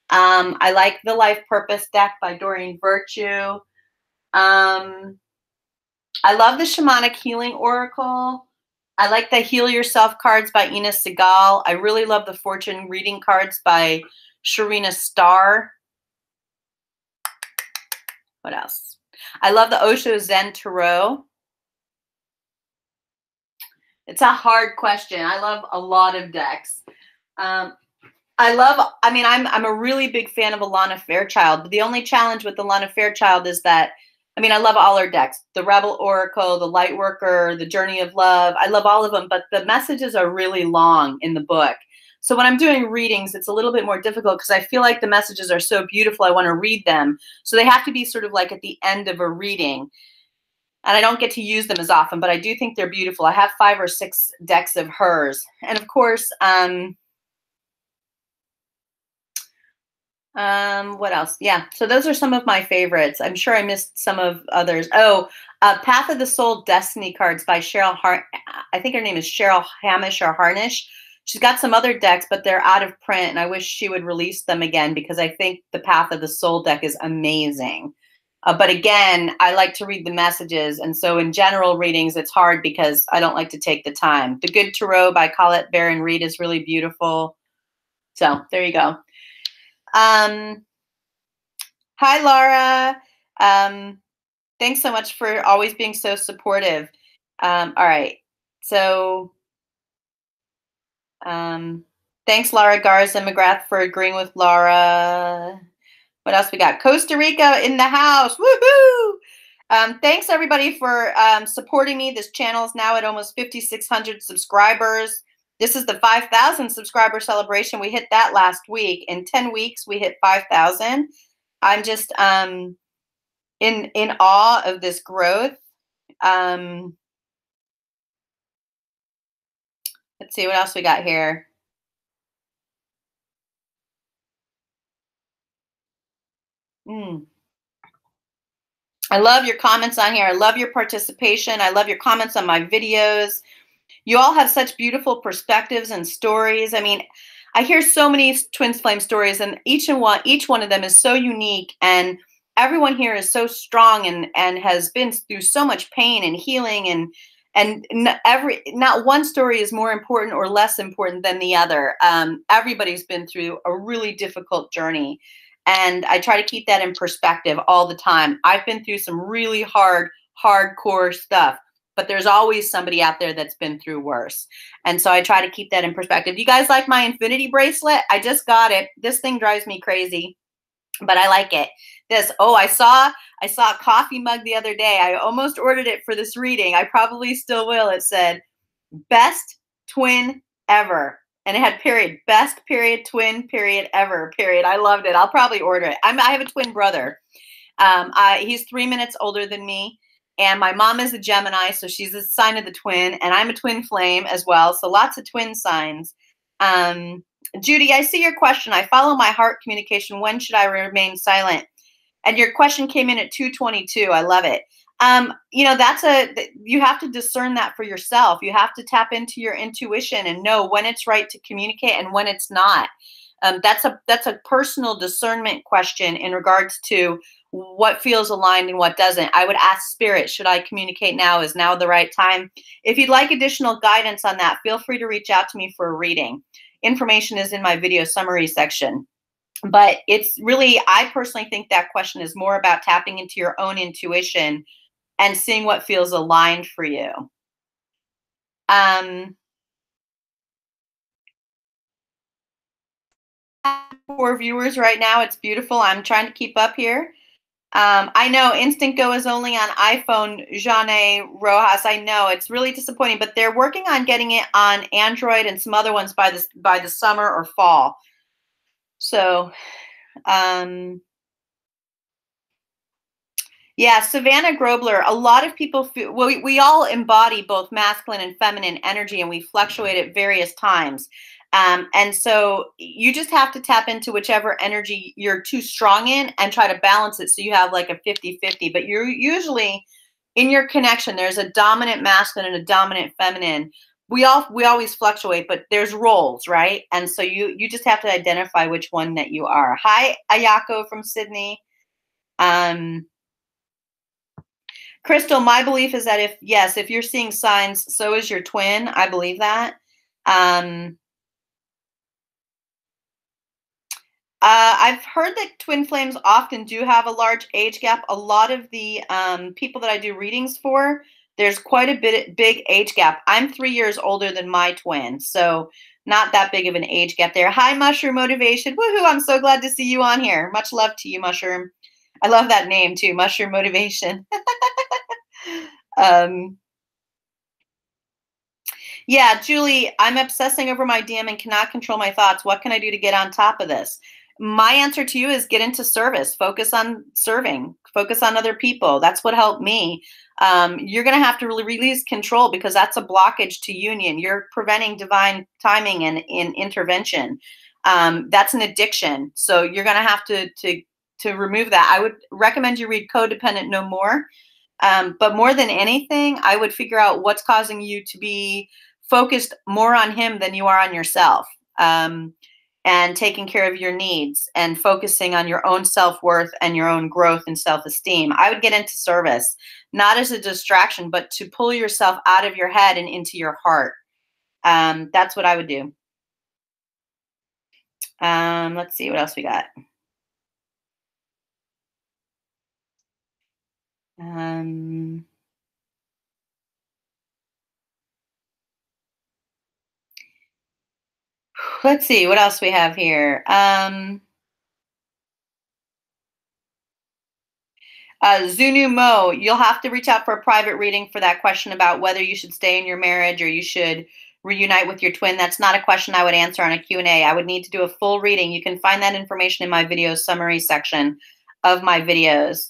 I like the Life Purpose deck by Doreen Virtue. I love the Shamanic Healing Oracle. I like the Heal Yourself cards by Ina Segal. I really love the Fortune Reading cards by Sharina Starr. What else? I love the Osho Zen Tarot. It's a hard question. I love a lot of decks. I'm a really big fan of Alana Fairchild, but the only challenge with Alana Fairchild is that, I love all her decks, the Rebel Oracle, the Lightworker, the Journey of Love. I love all of them, but the messages are really long in the book. So when I'm doing readings, it's a little bit more difficult because I feel like the messages are so beautiful. I want to read them. So they have to be sort of like at the end of a reading. And I don't get to use them as often, but I do think they're beautiful. I have 5 or 6 decks of hers. And of course, what else? Yeah, so those are some of my favorites. I'm sure I missed some of others. Oh, Path of the Soul Destiny cards by Cheryl I think her name is Cheryl Hamish or Harnish. She's got some other decks, but they're out of print, and I wish she would release them again because I think the Path of the Soul deck is amazing. But again, I like to read the messages, and so in general readings, it's hard because I don't like to take the time. The Good Tarot by Colette Baron Reed is really beautiful. So there you go. Hi, Laura. Thanks so much for always being so supportive. All right. So thanks, Laura Garza McGrath, for agreeing with Laura. What else we got? Costa Rica in the house. Woohoo! Thanks, everybody, for supporting me. This channel is now at almost 5,600 subscribers. This is the 5,000 subscriber celebration. We hit that last week. In 10 weeks, we hit 5,000. I'm just in awe of this growth. Let's see what else we got here. I love your comments on here. I love your participation. I love your comments on my videos. You all have such beautiful perspectives and stories. I mean, I hear so many twin flame stories, and each one of them is so unique, and everyone here is so strong and has been through so much pain and healing, and not one story is more important or less important than the other. Everybody's been through a really difficult journey, and I try to keep that in perspective all the time. I've been through some really hardcore stuff, but there's always somebody out there that's been through worse. And so I try to keep that in perspective. You guys like my infinity bracelet? I just got it. This thing drives me crazy, but I like it. I saw a coffee mug the other day. I almost ordered it for this reading. I probably still will. It said, best twin ever. And it had period, best period, twin period ever, period. I loved it. I'll probably order it. I have a twin brother. He's 3 minutes older than me. And my mom is a Gemini, so she's a sign of the twin. And I'm a twin flame as well. So lots of twin signs. Judy, I see your question. I follow my heart communication. When should I remain silent? And your question came in at 2:22. I love it. You have to discern that for yourself. You have to tap into your intuition and know when it's right to communicate and when it's not. That's a personal discernment question in regards to what feels aligned and what doesn't. I would ask Spirit, should I communicate now? Is now the right time? If you'd like additional guidance on that, feel free to reach out to me for a reading. Information is in my video summary section. But it's really, I personally think that question is more about tapping into your own intuition and seeing what feels aligned for you. 4 viewers right now. It's beautiful. I'm trying to keep up here. I know Instantgo is only on iPhone, Jane Rojas. I know it's really disappointing, but they're working on getting it on Android and some other ones by the summer or fall. So, yeah, Savannah Grobler. A lot of people feel, well, we all embody both masculine and feminine energy, and we fluctuate at various times. And so you just have to tap into whichever energy you're too strong in and try to balance it so you have like a 50-50. But you're usually in your connection, there's a dominant masculine and a dominant feminine. We always fluctuate, but there's roles, right? And so you just have to identify which one that you are. Hi, Ayako from Sydney. Crystal, my belief is that if you're seeing signs, so is your twin. I believe that. I've heard that twin flames often do have a large age gap. A lot of the people that I do readings for, there's quite a big age gap. I'm 3 years older than my twin, so not that big of an age gap there. Hi, Mushroom Motivation. Woohoo, I'm so glad to see you on here. Much love to you, Mushroom. I love that name too, Mushroom Motivation. Yeah, Julie, I'm obsessing over my DM and cannot control my thoughts. What can I do to get on top of this? My answer to you is get into service. Focus on serving. Focus on other people. That's what helped me. You're going to have to really release control because that's a blockage to union. You're preventing divine timing and in intervention. That's an addiction. So you're going to have to remove that. I would recommend you read Codependent No More. But more than anything, I would figure out what's causing you to be focused more on him than you are on yourself, and taking care of your needs and focusing on your own self-worth and your own growth and self-esteem. I would get into service, not as a distraction, but to pull yourself out of your head and into your heart. That's what I would do. Let's see what else we got. Let's see what else we have here. Zunu Mo, you'll have to reach out for a private reading for that question about whether you should stay in your marriage or you should reunite with your twin. That's not a question I would answer on a Q&A. I would need to do a full reading. You can find that information in my video summary section of my videos.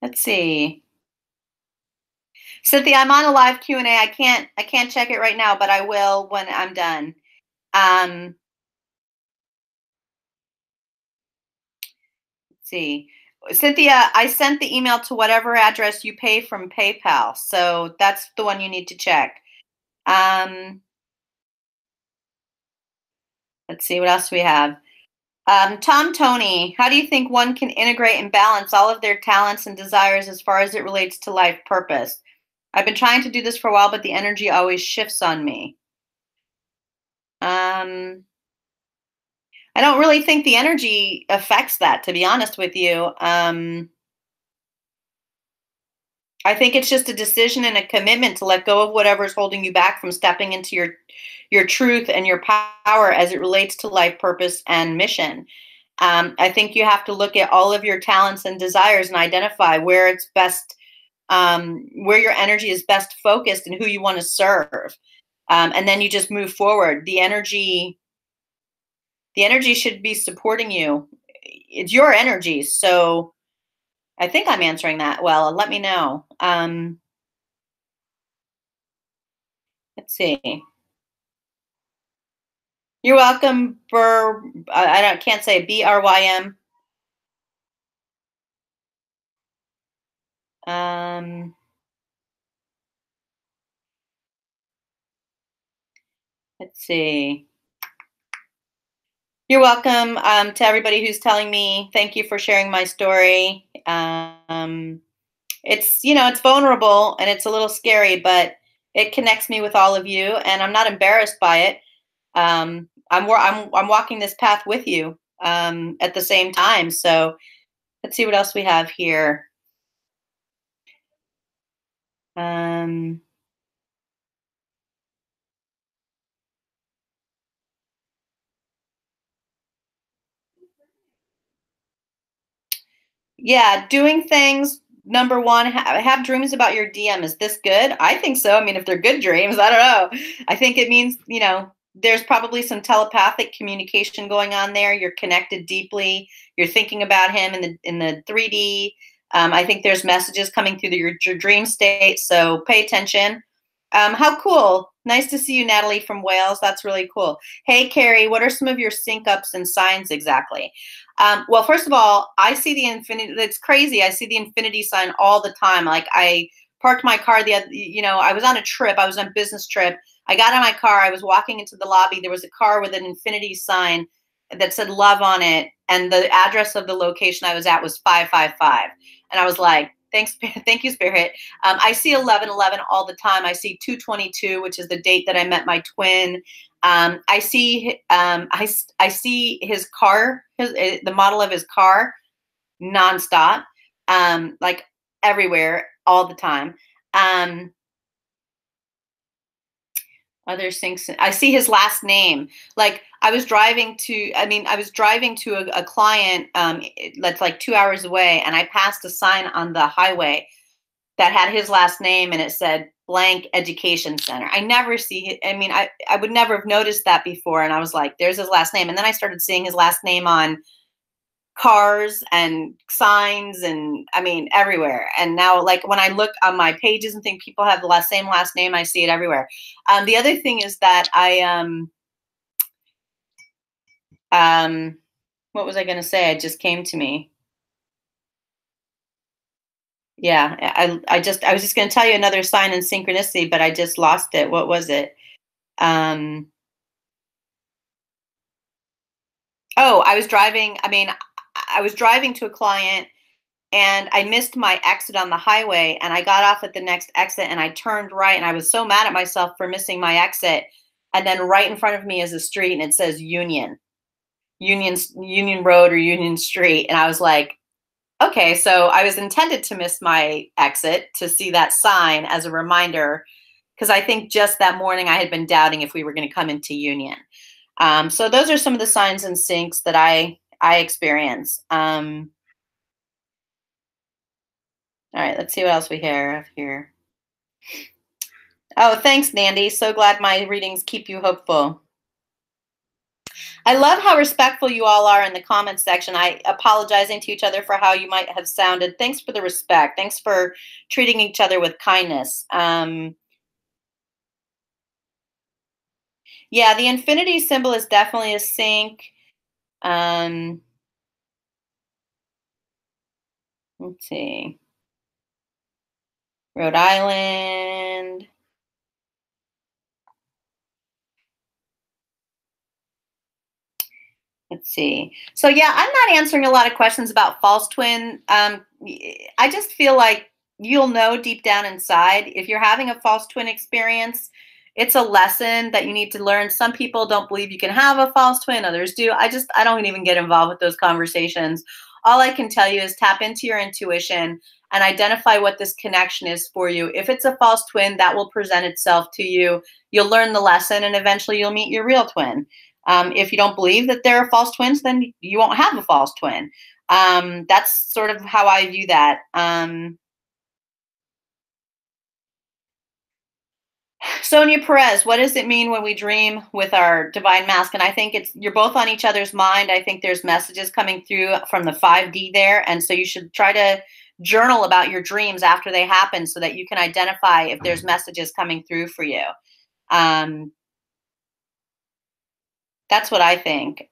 Let's see. Cynthia, I'm on a live Q&A. I can't check it right now, but I will when I'm done. Let's see. Cynthia, I sent the email to whatever address you pay from PayPal. So that's the one you need to check. Let's see what else we have. Tom Tony, how do you think one can integrate and balance all of their talents and desires as far as it relates to life purpose? I've been trying to do this for a while, but the energy always shifts on me. I don't really think the energy affects that, to be honest with you. I think it's just a decision and a commitment to let go of whatever's holding you back from stepping into your truth and your power as it relates to life purpose and mission. I think you have to look at all of your talents and desires and identify where it's best, where your energy is best focused and who you want to serve. And then you just move forward. The energy should be supporting you. It's your energy. So I think I'm answering that well. Let me know. Let's see. You're welcome, can't say BRYM. Let's see. You're welcome to everybody who's telling me. Thank you for sharing my story. It's it's vulnerable and it's a little scary, but it connects me with all of you, and I'm not embarrassed by it. I'm walking this path with you at the same time. So let's see what else we have here. Yeah, doing things. Number one, have dreams about your DM. Is this good? I think so. I mean, if they're good dreams, I don't know. I think it means, there's probably some telepathic communication going on there. You're connected deeply. You're thinking about him in the 3D. I think there's messages coming through your dream state. So pay attention. How cool. Nice to see you, Natalie from Wales. That's really cool. Hey, Carrie, what are some of your sync ups and signs exactly? Well, first of all, I see the infinity. It's crazy. I see the infinity sign all the time. Like I parked my car I was on a trip. I was on a business trip. I got in my car. I was walking into the lobby. There was a car with an infinity sign that said love on it. And the address of the location I was at was 555. And I was like, thanks, thank you, Spirit. I see 1111 all the time. I see 222, which is the date that I met my twin. I see I see his car, the model of his car, nonstop, like everywhere, all the time. Other things. I see his last name. Like I was driving to a client that's like 2 hours away, and I passed a sign on the highway that had his last name, and it said blank education center. I never see, I would never have noticed that before. And I was like, there's his last name. And then I started seeing his last name on cars and signs and everywhere. And now like when I look on my pages and think people have the same last name, I see it everywhere. The other thing is that what was I going to say? It just came to me. Yeah, I was just going to tell you another sign in synchronicity, but I just lost it. What was it? Oh, I was driving. I was driving to a client and I missed my exit on the highway, and I got off at the next exit and I turned right, and I was so mad at myself for missing my exit. And then right in front of me is a street and it says Union Road or Union Street. And I was like, okay, so I was intended to miss my exit to see that sign as a reminder, because I think just that morning I had been doubting if we were going to come into Union. So those are some of the signs and syncs that I experience. All right, let's see what else we have here. Oh, thanks, Nandy. So glad my readings keep you hopeful. I love how respectful you all are in the comments section. I apologizing to each other for how you might have sounded. Thanks for the respect. Thanks for treating each other with kindness. Yeah, the infinity symbol is definitely a sync. Let's see. Rhode Island. Let's see. So yeah, I'm not answering a lot of questions about false twin. I just feel like you'll know deep down inside if you're having a false twin experience. It's a lesson that you need to learn. Some people don't believe you can have a false twin, others do. I don't even get involved with those conversations. All I can tell you is tap into your intuition and identify what this connection is for you. If it's a false twin, that will present itself to you. You'll learn the lesson and eventually you'll meet your real twin. If you don't believe that there are false twins, then you won't have a false twin. That's sort of how I view that. Sonia Perez, what does it mean when we dream with our divine mask? And I think you're both on each other's mind. I think there's messages coming through from the 5D there. And so you should try to journal about your dreams after they happen so that you can identify if there's messages coming through for you. That's what I think.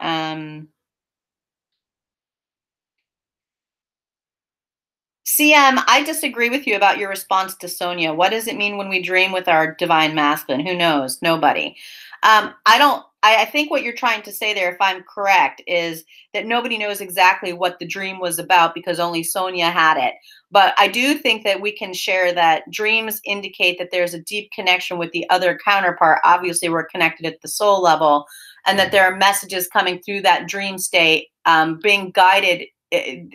CM, I disagree with you about your response to Sonia. What does it mean when we dream with our divine masculine? Who knows? Nobody. I think what you're trying to say there, if I'm correct, is that nobody knows exactly what the dream was about because only Sonia had it. But I do think that we can share that dreams indicate that there's a deep connection with the other counterpart. Obviously, we're connected at the soul level, and that there are messages coming through that dream state, being guided,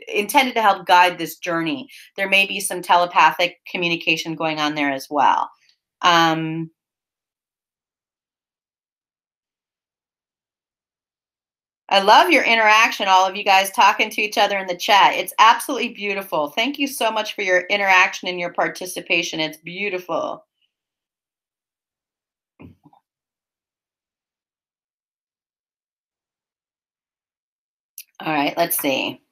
intended to help guide this journey. There may be some telepathic communication going on there as well. I love your interaction, all of you guys talking to each other in the chat. It's absolutely beautiful. Thank you so much for your interaction and your participation. It's beautiful. All right, let's see.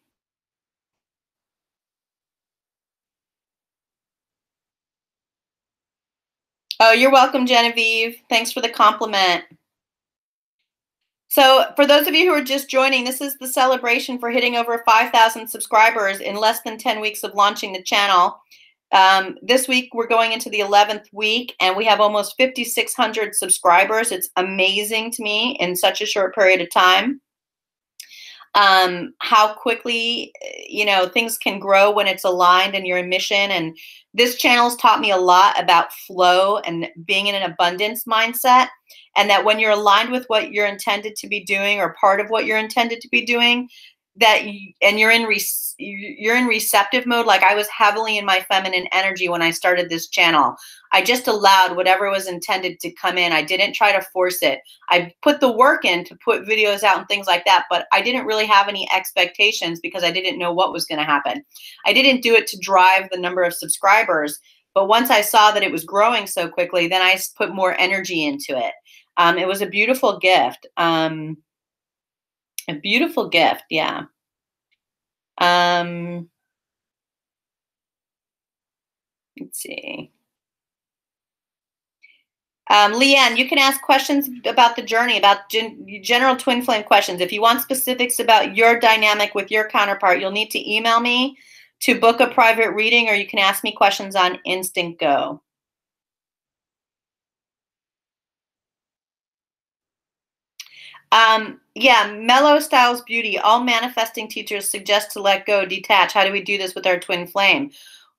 Oh, you're welcome, Genevieve. Thanks for the compliment. So, for those of you who are just joining, this is the celebration for hitting over 5,000 subscribers in less than 10 weeks of launching the channel. This week, we're going into the 11th week, and we have almost 5,600 subscribers. It's amazing to me in such a short period of time. How quickly things can grow when it's aligned and your mission. And this channel's taught me a lot about flow and being in an abundance mindset, and that when you're aligned with what you're intended to be doing or part of what you're intended to be doing, and you're in receptive mode. Like, I was heavily in my feminine energy when I started this channel. I just allowed whatever was intended to come in. I didn't try to force it. I put the work in to put videos out and things like that, but I didn't really have any expectations because I didn't know what was going to happen. I didn't do it to drive the number of subscribers, but once I saw that it was growing so quickly, then I put more energy into it. It was a beautiful gift. A beautiful gift, yeah. Let's see. Leanne, you can ask questions about the journey, about general twin flame questions. If you want specifics about your dynamic with your counterpart, you'll need to email me to book a private reading, or you can ask me questions on Instantgo. Yeah, Mellow Styles Beauty. All manifesting teachers suggest to let go, detach. How do we do this with our twin flame?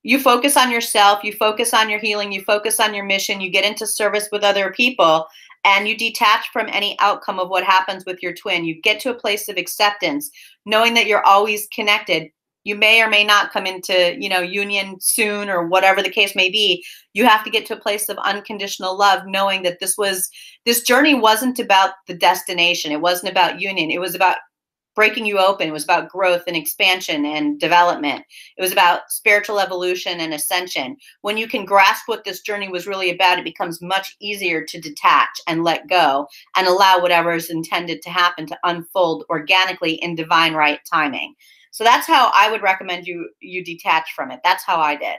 You focus on yourself, you focus on your healing, you focus on your mission, you get into service with other people, and you detach from any outcome of what happens with your twin. You get to a place of acceptance, knowing that you're always connected. You may or may not come into, union soon, or whatever the case may be. You have to get to a place of unconditional love, knowing that this journey wasn't about the destination. It wasn't about union. It was about breaking you open. It was about growth and expansion and development. It was about spiritual evolution and ascension. When you can grasp what this journey was really about, it becomes much easier to detach and let go and allow whatever is intended to happen to unfold organically in divine right timing. So that's how I would recommend you detach from it. That's how I did.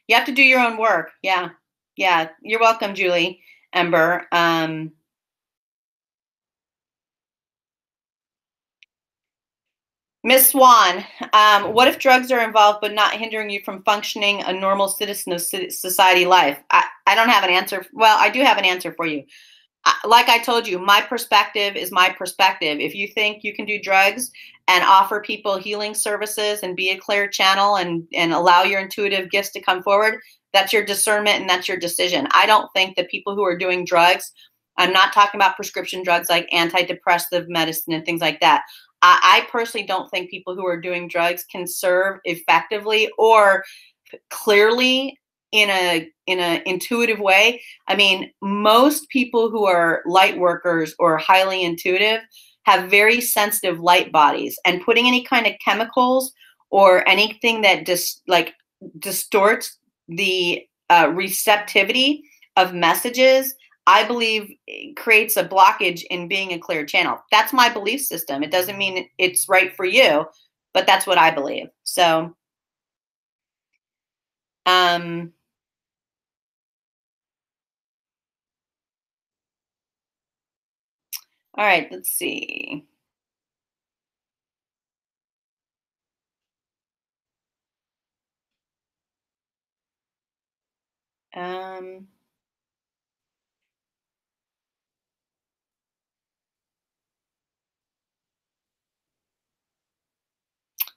You have to do your own work. Yeah. Yeah. You're welcome, Julie Ember. Miss Swan, what if drugs are involved but not hindering you from functioning a normal citizen of society life? I don't have an answer. Well, I do have an answer for you. Like I told you, my perspective is my perspective. If you think you can do drugs and offer people healing services and be a clear channel and allow your intuitive gifts to come forward, that's your discernment and that's your decision. I don't think that people who are doing drugs, I'm not talking about prescription drugs like antidepressive medicine and things like that. I personally don't think people who are doing drugs can serve effectively or clearly in a intuitive way. I mean, most people who are light workers or highly intuitive have very sensitive light bodies, and putting any kind of chemicals or anything that distorts the receptivity of messages, I believe, creates a blockage in being a clear channel. That's my belief system. It doesn't mean it's right for you, but that's what I believe. So, all right, let's see.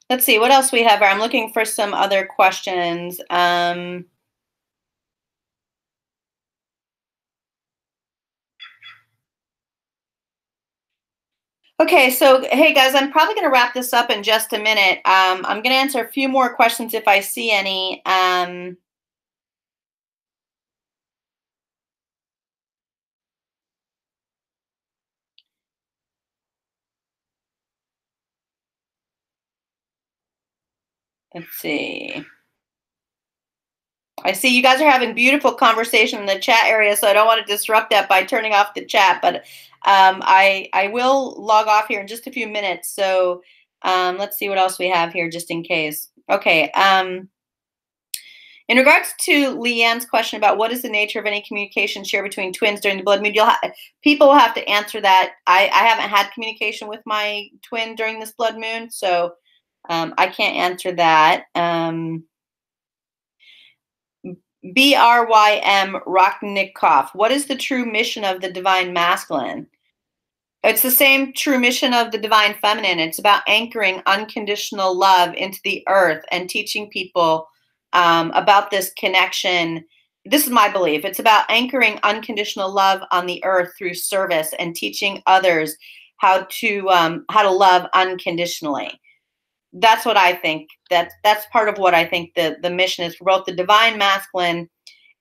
Let's see what else we have. I'm looking for some other questions. Okay, so hey guys, I'm probably going to wrap this up in just a minute. I'm going to answer a few more questions if I see any. Let's see. I see you guys are having beautiful conversation in the chat area, so I don't want to disrupt that by turning off the chat. But I will log off here in just a few minutes. So let's see what else we have here, just in case. Okay. In regards to Leanne's question about what is the nature of any communication shared between twins during the blood moon, people will have to answer that. I haven't had communication with my twin during this blood moon, so I can't answer that. BRYM Rocknikoff. What is the true mission of the divine masculine? It's the same true mission of the divine feminine. It's about anchoring unconditional love into the earth and teaching people about this connection. This is my belief. It's about anchoring unconditional love on the earth through service and teaching others how to love unconditionally. That's what I think. That's part of what I think the mission is for both the divine masculine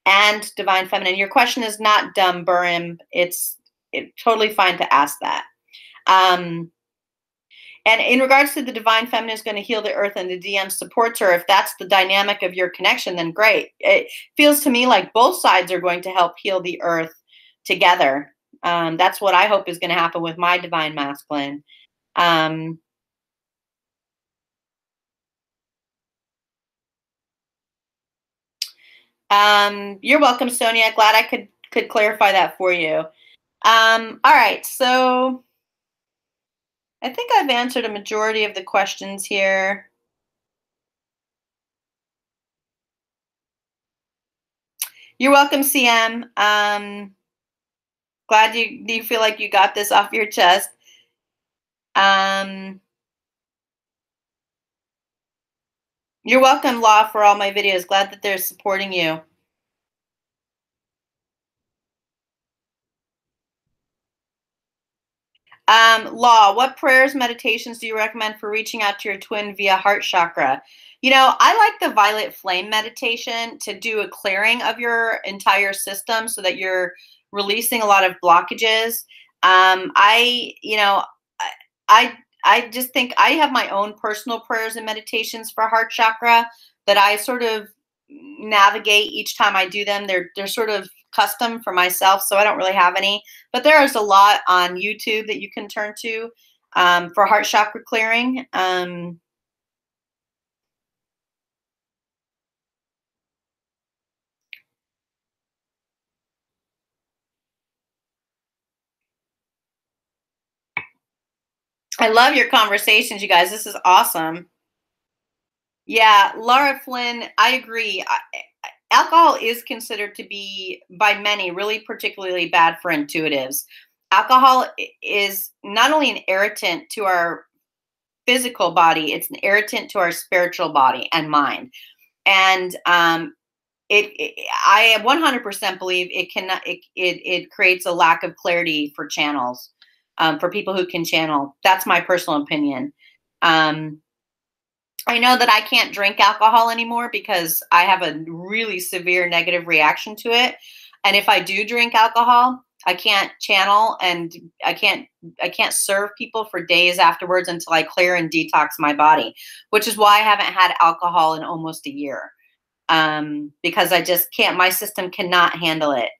and divine feminine. Your question is not dumb, Burim. It's totally fine to ask that. And in regards to the divine feminine is going to heal the earth and the DM supports her, if that's the dynamic of your connection, then great. It feels to me like both sides are going to help heal the earth together. That's what I hope is going to happen with my divine masculine. You're welcome, Sonia. Glad I could clarify that for you. All right, so I think I've answered a majority of the questions here. You're welcome, CM. Glad you feel like you got this off your chest. You're welcome, Law, for all my videos. Glad that they're supporting you. Law, what prayers, meditations do you recommend for reaching out to your twin via heart chakra? You know, I like the violet flame meditation to do a clearing of your entire system so that you're releasing a lot of blockages. I just think I have my own personal prayers and meditations for heart chakra that I sort of navigate each time I do them. They're sort of custom for myself, so I don't really have any. But there is a lot on YouTube that you can turn to for heart chakra clearing. I love your conversations, you guys. This is awesome. Yeah, Laura Flynn, I agree. Alcohol is considered to be, by many, really particularly bad for intuitives. Alcohol is not only an irritant to our physical body, it's an irritant to our spiritual body and mind. And I 100% believe it creates a lack of clarity for channels, for people who can channel. That's my personal opinion. I know that I can't drink alcohol anymore because I have a really severe negative reaction to it. And if I do drink alcohol, I can't channel and I can't serve people for days afterwards until I clear and detox my body, which is why I haven't had alcohol in almost a year. Because I just can't, my system cannot handle it.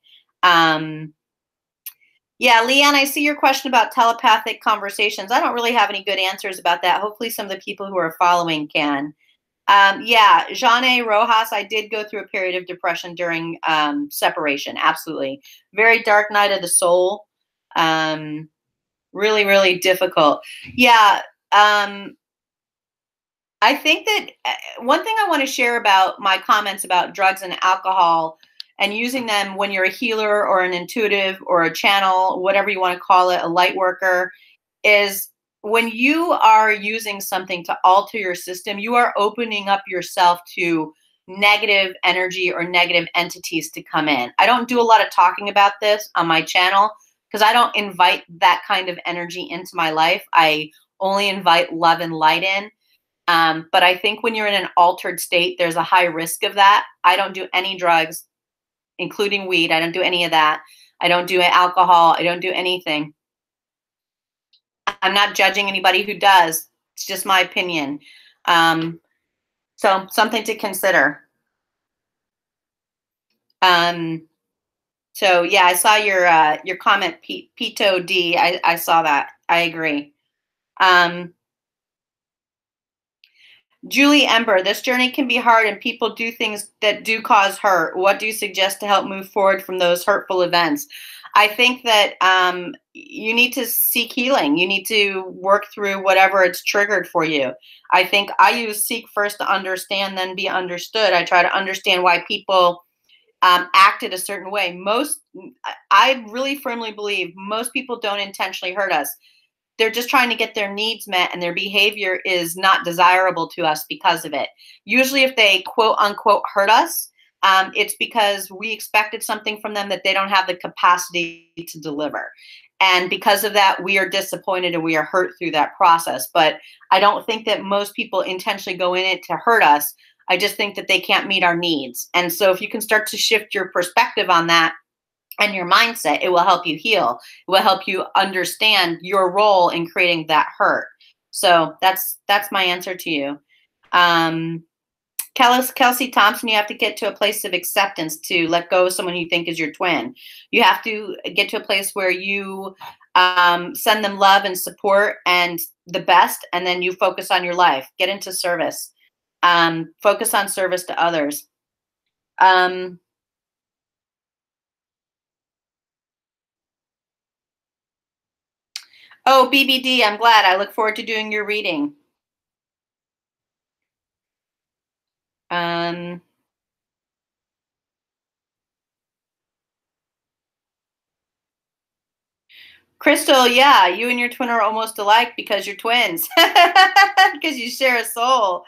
Yeah, Leanne, I see your question about telepathic conversations. I don't really have any good answers about that. Hopefully some of the people who are following can. Yeah, Jeanne Rojas, I did go through a period of depression during separation. Absolutely. Very dark night of the soul. Really, really difficult. Yeah. I think that one thing I want to share about my comments about drugs and alcohol and using them when you're a healer or an intuitive or a channel, whatever you want to call it, a light worker, is when you are using something to alter your system, you are opening up yourself to negative energy or negative entities to come in. I don't do a lot of talking about this on my channel because I don't invite that kind of energy into my life. I only invite love and light in. But I think when you're in an altered state, there's a high risk of that. I don't do any drugs, including weed. I don't do any of that. I don't do alcohol. I don't do anything. I'm not judging anybody who does. It's just my opinion. So something to consider. So yeah, I saw your comment, Pito D. I saw that. I agree. Julie Ember, this journey can be hard and people do things that do cause hurt. What do you suggest to help move forward from those hurtful events? I think that you need to seek healing. You need to work through whatever it's triggered for you. I think I use seek first to understand, then be understood. I try to understand why people acted a certain way. I really firmly believe most people don't intentionally hurt us. They're just trying to get their needs met, and their behavior is not desirable to us because of it. Usually if they quote unquote hurt us, it's because we expected something from them that they don't have the capacity to deliver. And because of that, we are disappointed and we are hurt through that process. But I don't think that most people intentionally go in it to hurt us. I just think that they can't meet our needs. And so if you can start to shift your perspective on that and your mindset, it will help you heal. It will help you understand your role in creating that hurt. So that's my answer to you. Kelsey Thompson, you have to get to a place of acceptance to let go of someone you think is your twin. You have to get to a place where you send them love and support and the best, and then you focus on your life. Get into service. Focus on service to others. Oh, BBD, I'm glad. I look forward to doing your reading. Crystal, yeah, you and your twin are almost alike because you're twins. Because you share a soul.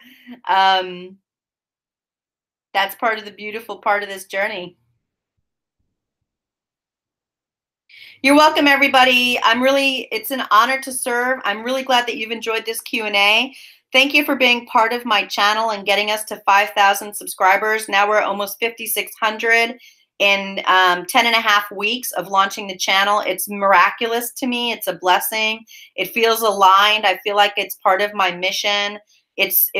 That's part of the beautiful part of this journey. You're welcome, everybody. It's an honor to serve. I'm really glad that you've enjoyed this Q&A. Thank you for being part of my channel and getting us to 5,000 subscribers. Now we're almost 5,600 in 10 and a half weeks of launching the channel. It's miraculous to me. It's a blessing. It feels aligned. I feel like it's part of my mission. It's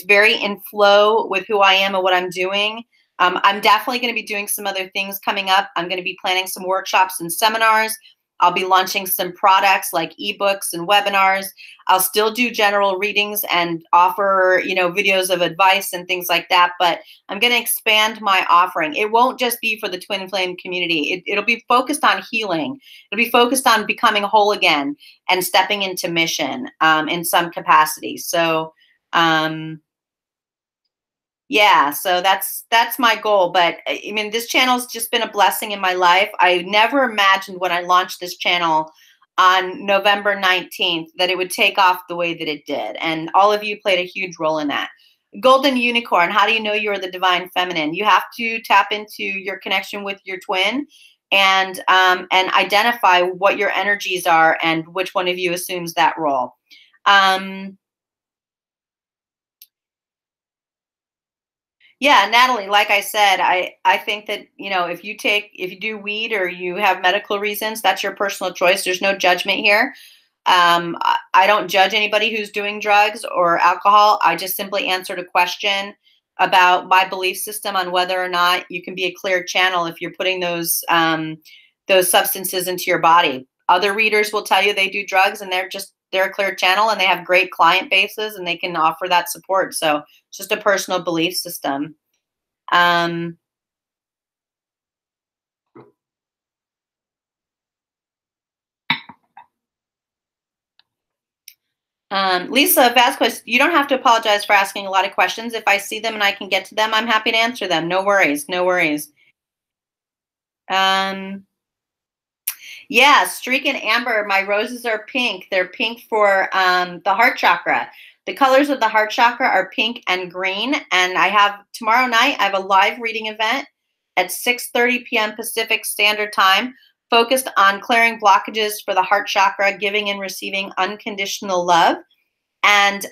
very in flow with who I am and what I'm doing. I'm definitely going to be doing some other things coming up. I'm going to be planning some workshops and seminars. I'll be launching some products like ebooks and webinars. I'll still do general readings and offer, videos of advice and things like that. But I'm going to expand my offering. It won't just be for the Twin Flame community. It'll be focused on healing. It'll be focused on becoming whole again and stepping into mission in some capacity. So, yeah, so that's my goal. But I mean, this channel's just been a blessing in my life. I never imagined when I launched this channel on November 19th that it would take off the way that it did. And all of you played a huge role in that. Golden Unicorn, how do you know you're the divine feminine? You have to tap into your connection with your twin and identify what your energies are and which one of you assumes that role. Yeah, Natalie, like I said, I think that, if you do weed or you have medical reasons, that's your personal choice. There's no judgment here. I don't judge anybody who's doing drugs or alcohol. I just simply answered a question about my belief system on whether or not you can be a clear channel if you're putting those substances into your body. Other readers will tell you they do drugs and they're a clear channel and they have great client bases and they can offer that support. So it's just a personal belief system. Lisa Vasquez, you don't have to apologize for asking a lot of questions. If I see them and I can get to them, I'm happy to answer them. No worries. No worries. Yeah, Streak and Amber, my roses are pink. They're pink for the heart chakra. The colors of the heart chakra are pink and green. And tomorrow night, I have a live reading event at 6:30 p.m. Pacific Standard Time, focused on clearing blockages for the heart chakra, giving and receiving unconditional love. And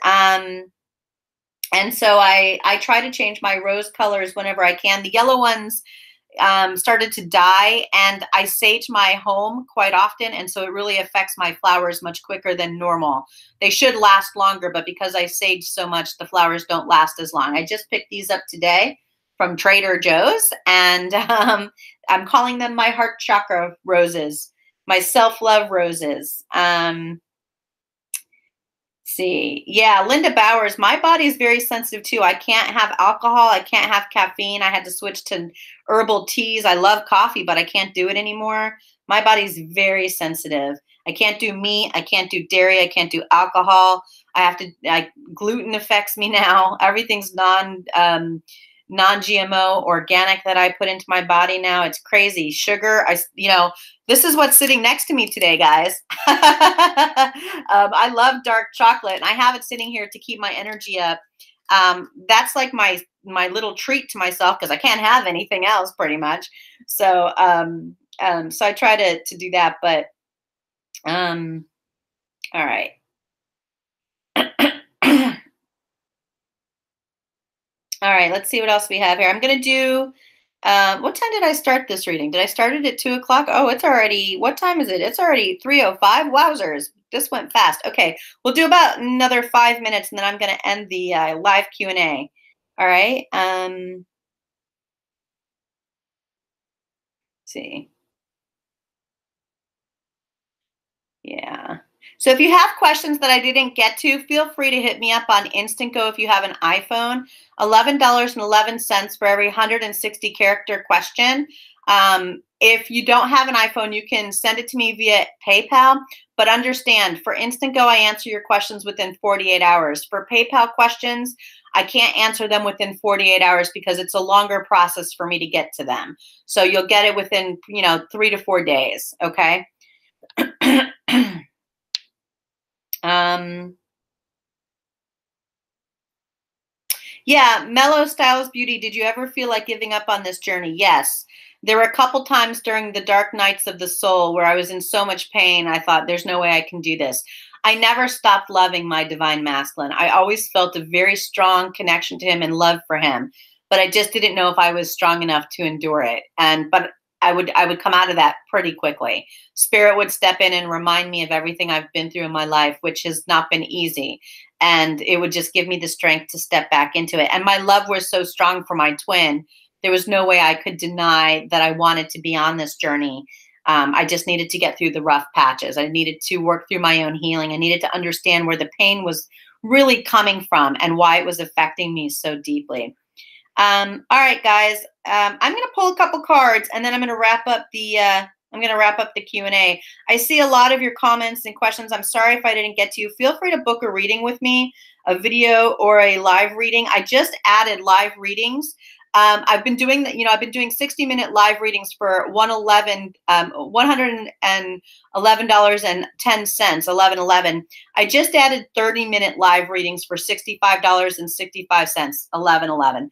so I try to change my rose colors whenever I can. The yellow ones, started to die, and I sage my home quite often, and so it really affects my flowers much quicker than normal. They should last longer, but because I sage so much, the flowers don't last as long. I just picked these up today from Trader Joe's, and I'm calling them my heart chakra roses, my self-love roses. See, yeah, Linda Bowers, my body is very sensitive too. I can't have alcohol. I can't have caffeine. I had to switch to herbal teas. I love coffee, but I can't do it anymore. My body's very sensitive. I can't do meat. I can't do dairy. I can't do alcohol. I have to, gluten affects me now. Everything's non-GMO organic that I put into my body now. It's crazy. Sugar, this is what's sitting next to me today, guys. I love dark chocolate, and I have it sitting here to keep my energy up. That's like my little treat to myself, because I can't have anything else pretty much. So so I try to do that, but all right. All right, let's see what else we have here. I'm going to do, what time did I start this reading? Did I start it at 2 o'clock? Oh, it's already, what time is it? It's already 3:05. Wowzers. This went fast. Okay, we'll do about another 5 minutes, and then I'm going to end the live Q&A. All right. Let's see. Yeah. So if you have questions that I didn't get to, feel free to hit me up on Instantgo if you have an iPhone. $11.11 for every 160 character question. If you don't have an iPhone, you can send it to me via PayPal. But understand, for Instantgo, I answer your questions within 48 hours. For PayPal questions, I can't answer them within 48 hours because it's a longer process for me to get to them. So you'll get it within, 3 to 4 days. Okay. Yeah, Mellow Styles Beauty, did you ever feel like giving up on this journey? Yes. There were a couple times during the dark nights of the soul where I was in so much pain, I thought, there's no way I can do this. I never stopped loving my divine masculine. I always felt a very strong connection to him and love for him, but I just didn't know if I was strong enough to endure it. But I would come out of that pretty quickly. Spirit would step in and remind me of everything I've been through in my life, which has not been easy. And it would just give me the strength to step back into it. And my love was so strong for my twin. There was no way I could deny that I wanted to be on this journey. I just needed to get through the rough patches. I needed to work through my own healing. I needed to understand where the pain was really coming from and why it was affecting me so deeply. All right, guys. I'm going to pull a couple cards, and then I'm going to wrap up the Q&A. I see a lot of your comments and questions. I'm sorry if I didn't get to you. Feel free to book a reading with me, a video or a live reading. I just added live readings. I've been doing that. I've been doing 60-minute live readings for $111.10, $11.11. I just added 30-minute live readings for $65.65, $11.11.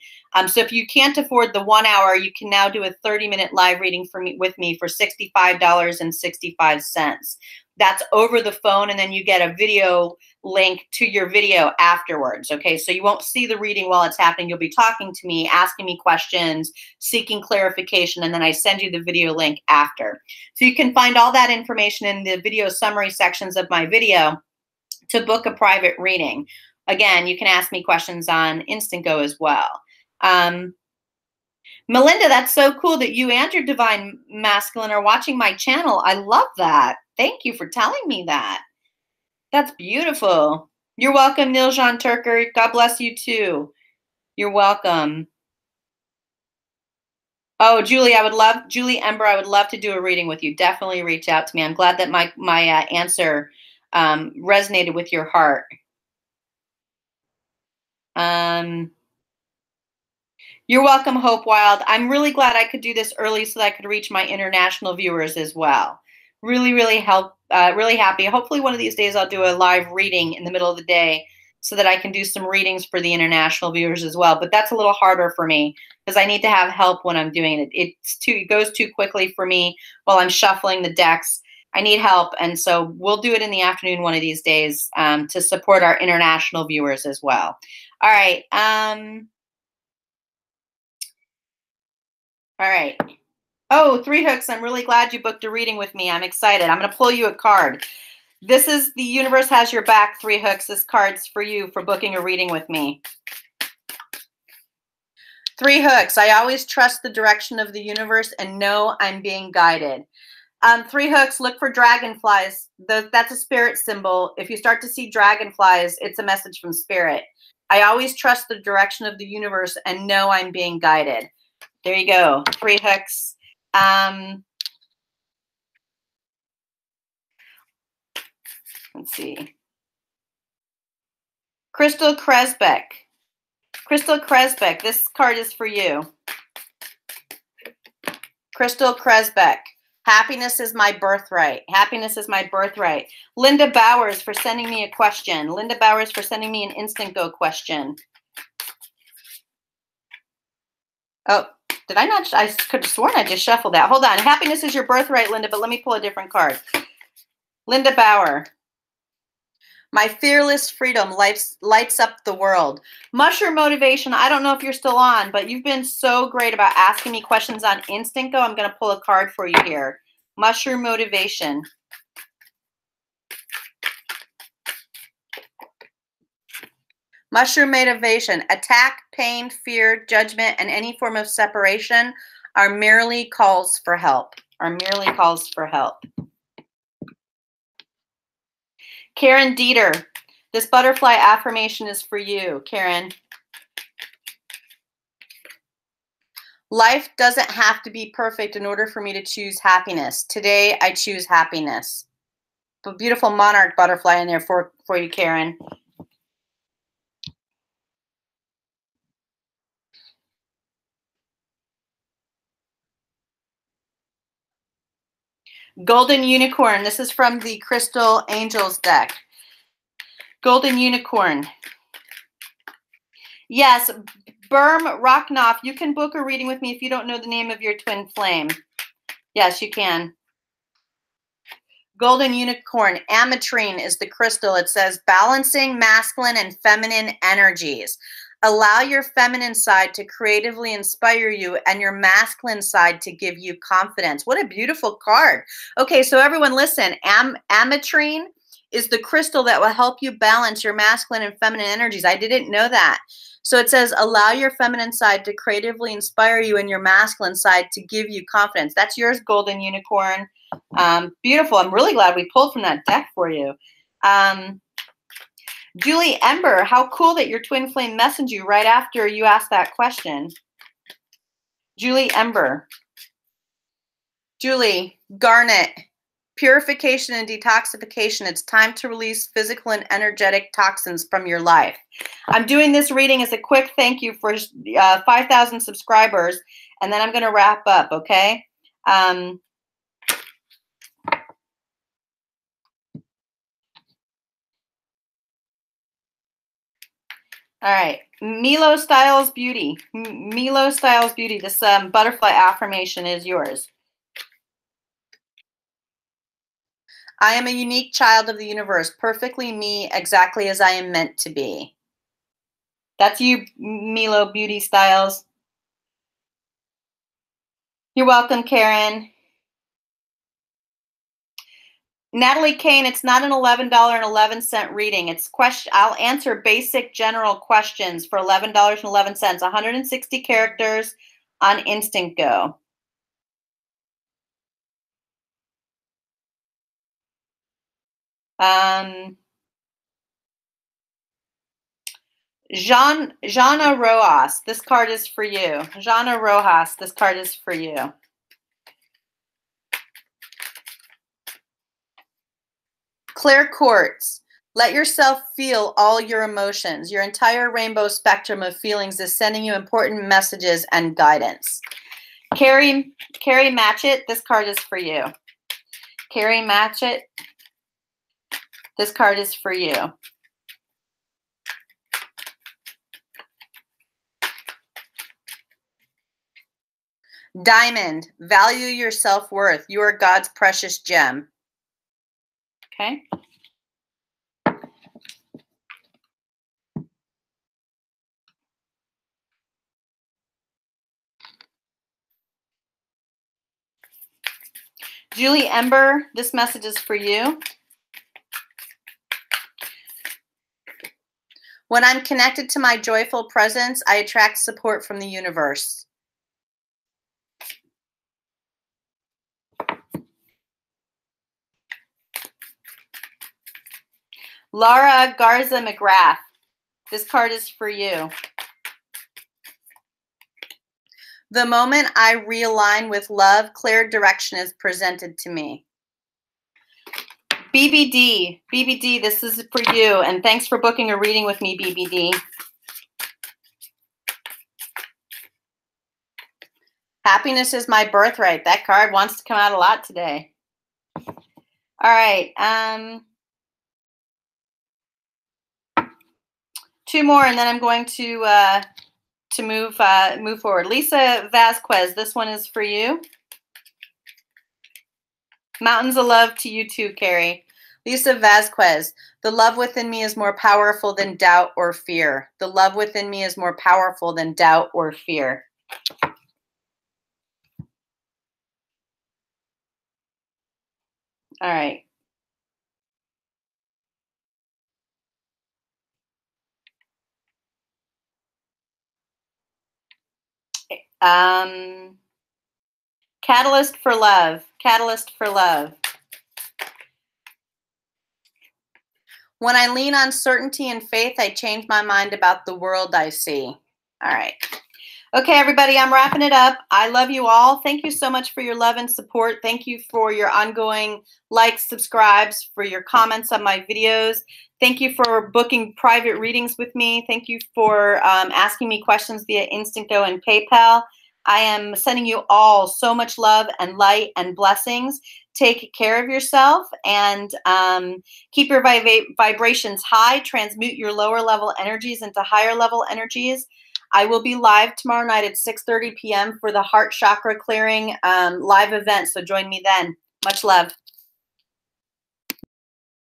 So if you can't afford the 1 hour, you can now do a 30-minute live reading with me for $65.65. That's over the phone, and then you get a video link to your video afterwards. Okay, so you won't see the reading while it's happening. You'll be talking to me, asking me questions, seeking clarification, and then I send you the video link after. So you can find all that information in the video summary sections of my video to book a private reading. Again, you can ask me questions on Instantgo as well. Melinda, that's so cool that you and your divine masculine are watching my channel. I love that. Thank you for telling me that. That's beautiful. You're welcome, Niljan Turker. God bless you too. You're welcome. Oh, Julie Ember, I would love to do a reading with you. Definitely reach out to me. I'm glad that my answer resonated with your heart. You're welcome, Hope Wild. I'm really glad I could do this early so that I could reach my international viewers as well. Really, really happy. Hopefully one of these days I'll do a live reading in the middle of the day so that I can do some readings for the international viewers as well. But that's a little harder for me because I need to have help when I'm doing it. It goes too quickly for me while I'm shuffling the decks. I need help, and so we'll do it in the afternoon one of these days to support our international viewers as well. All right. All right. Oh, 3 hooks. I'm really glad you booked a reading with me. I'm excited. I'm going to pull you a card. This is the universe has your back, 3 hooks. This card's for you for booking a reading with me. 3 hooks. I always trust the direction of the universe and know I'm being guided. 3 hooks, look for dragonflies. That's a spirit symbol. If you start to see dragonflies, it's a message from spirit. I always trust the direction of the universe and know I'm being guided. There you go. 3 hooks. Let's see. Crystal Kresbeck. Crystal Kresbeck, this card is for you. Crystal Kresbeck. Happiness is my birthright. Happiness is my birthright. Linda Bowers for sending me a question. Linda Bowers for sending me an Instantgo question. Oh, did I not? I could have sworn I just shuffled that. Hold on. Happiness is your birthright, Linda, but let me pull a different card. Linda Bauer. My fearless freedom lights up the world. Mushroom Motivation, I don't know if you're still on, but you've been so great about asking me questions on Instantgo. I'm going to pull a card for you here. Mushroom Motivation. Mushroom Motivation. Attack, pain, fear, judgment, and any form of separation are merely calls for help. Are merely calls for help. Karen Dieter. This butterfly affirmation is for you, Karen. Life doesn't have to be perfect in order for me to choose happiness. Today, I choose happiness. A beautiful monarch butterfly in there for you, Karen. Golden Unicorn. This is from the Crystal Angels deck. Golden Unicorn. Yes, Berm Rocknoff, you can book a reading with me if you don't know the name of your twin flame. Yes, you can. Golden Unicorn. Ametrine is the crystal. It says balancing masculine and feminine energies. Allow your feminine side to creatively inspire you and your masculine side to give you confidence. What a beautiful card. Okay, so everyone listen. Ametrine is the crystal that will help you balance your masculine and feminine energies. I didn't know that. So it says, allow your feminine side to creatively inspire you and your masculine side to give you confidence. That's yours, Golden Unicorn. Beautiful. I'm really glad we pulled from that deck for you. Julie Ember, how cool that your twin flame messaged you right after you asked that question. Julie Ember. Julie Garnet. Purification and detoxification. It's time to release physical and energetic toxins from your life. I'm doing this reading as a quick thank you for 5,000 subscribers, and then I'm going to wrap up, okay? All right. Milo Styles Beauty. Milo Styles Beauty. This butterfly affirmation is yours. I am a unique child of the universe, perfectly me, exactly as I am meant to be. That's you, Milo Beauty Styles. You're welcome, Karen. Natalie Kane, it's not an $11.11 reading. It's I'll answer basic general questions for $11.11, 160 characters on Instantgo. Jana Rojas, this card is for you. Jana Rojas, this card is for you. Clear Quartz. Let yourself feel all your emotions. Your entire rainbow spectrum of feelings is sending you important messages and guidance. Carrie Matchett, this card is for you. Carrie Matchett, this card is for you. Diamond, value your self-worth. You are God's precious gem. Okay. Julie Ember, this message is for you. When I'm connected to my joyful presence, I attract support from the universe. Laura Garza McGrath, this card is for you. The moment I realign with love, clear direction is presented to me. BBD, this is for you, and thanks for booking a reading with me, BBD. Happiness is my birthright. That card wants to come out a lot today. All right. Two more, and then I'm going to move forward. Lisa Vasquez, this one is for you. Mountains of love to you too, Carrie. Lisa Vasquez, the love within me is more powerful than doubt or fear. The love within me is more powerful than doubt or fear. All right. Catalyst for love. Catalyst for love. When I lean on certainty and faith, I change my mind about the world I see. All right. Okay, everybody, I'm wrapping it up. I love you all. Thank you so much for your love and support. Thank you for your ongoing likes, subscribes, for your comments on my videos. Thank you for booking private readings with me. Thank you for asking me questions via Instantgo and PayPal. I am sending you all so much love and light and blessings. Take care of yourself and keep your vibrations high. Transmute your lower level energies into higher level energies. I will be live tomorrow night at 6:30 p.m. for the heart chakra clearing live event. So join me then. Much love.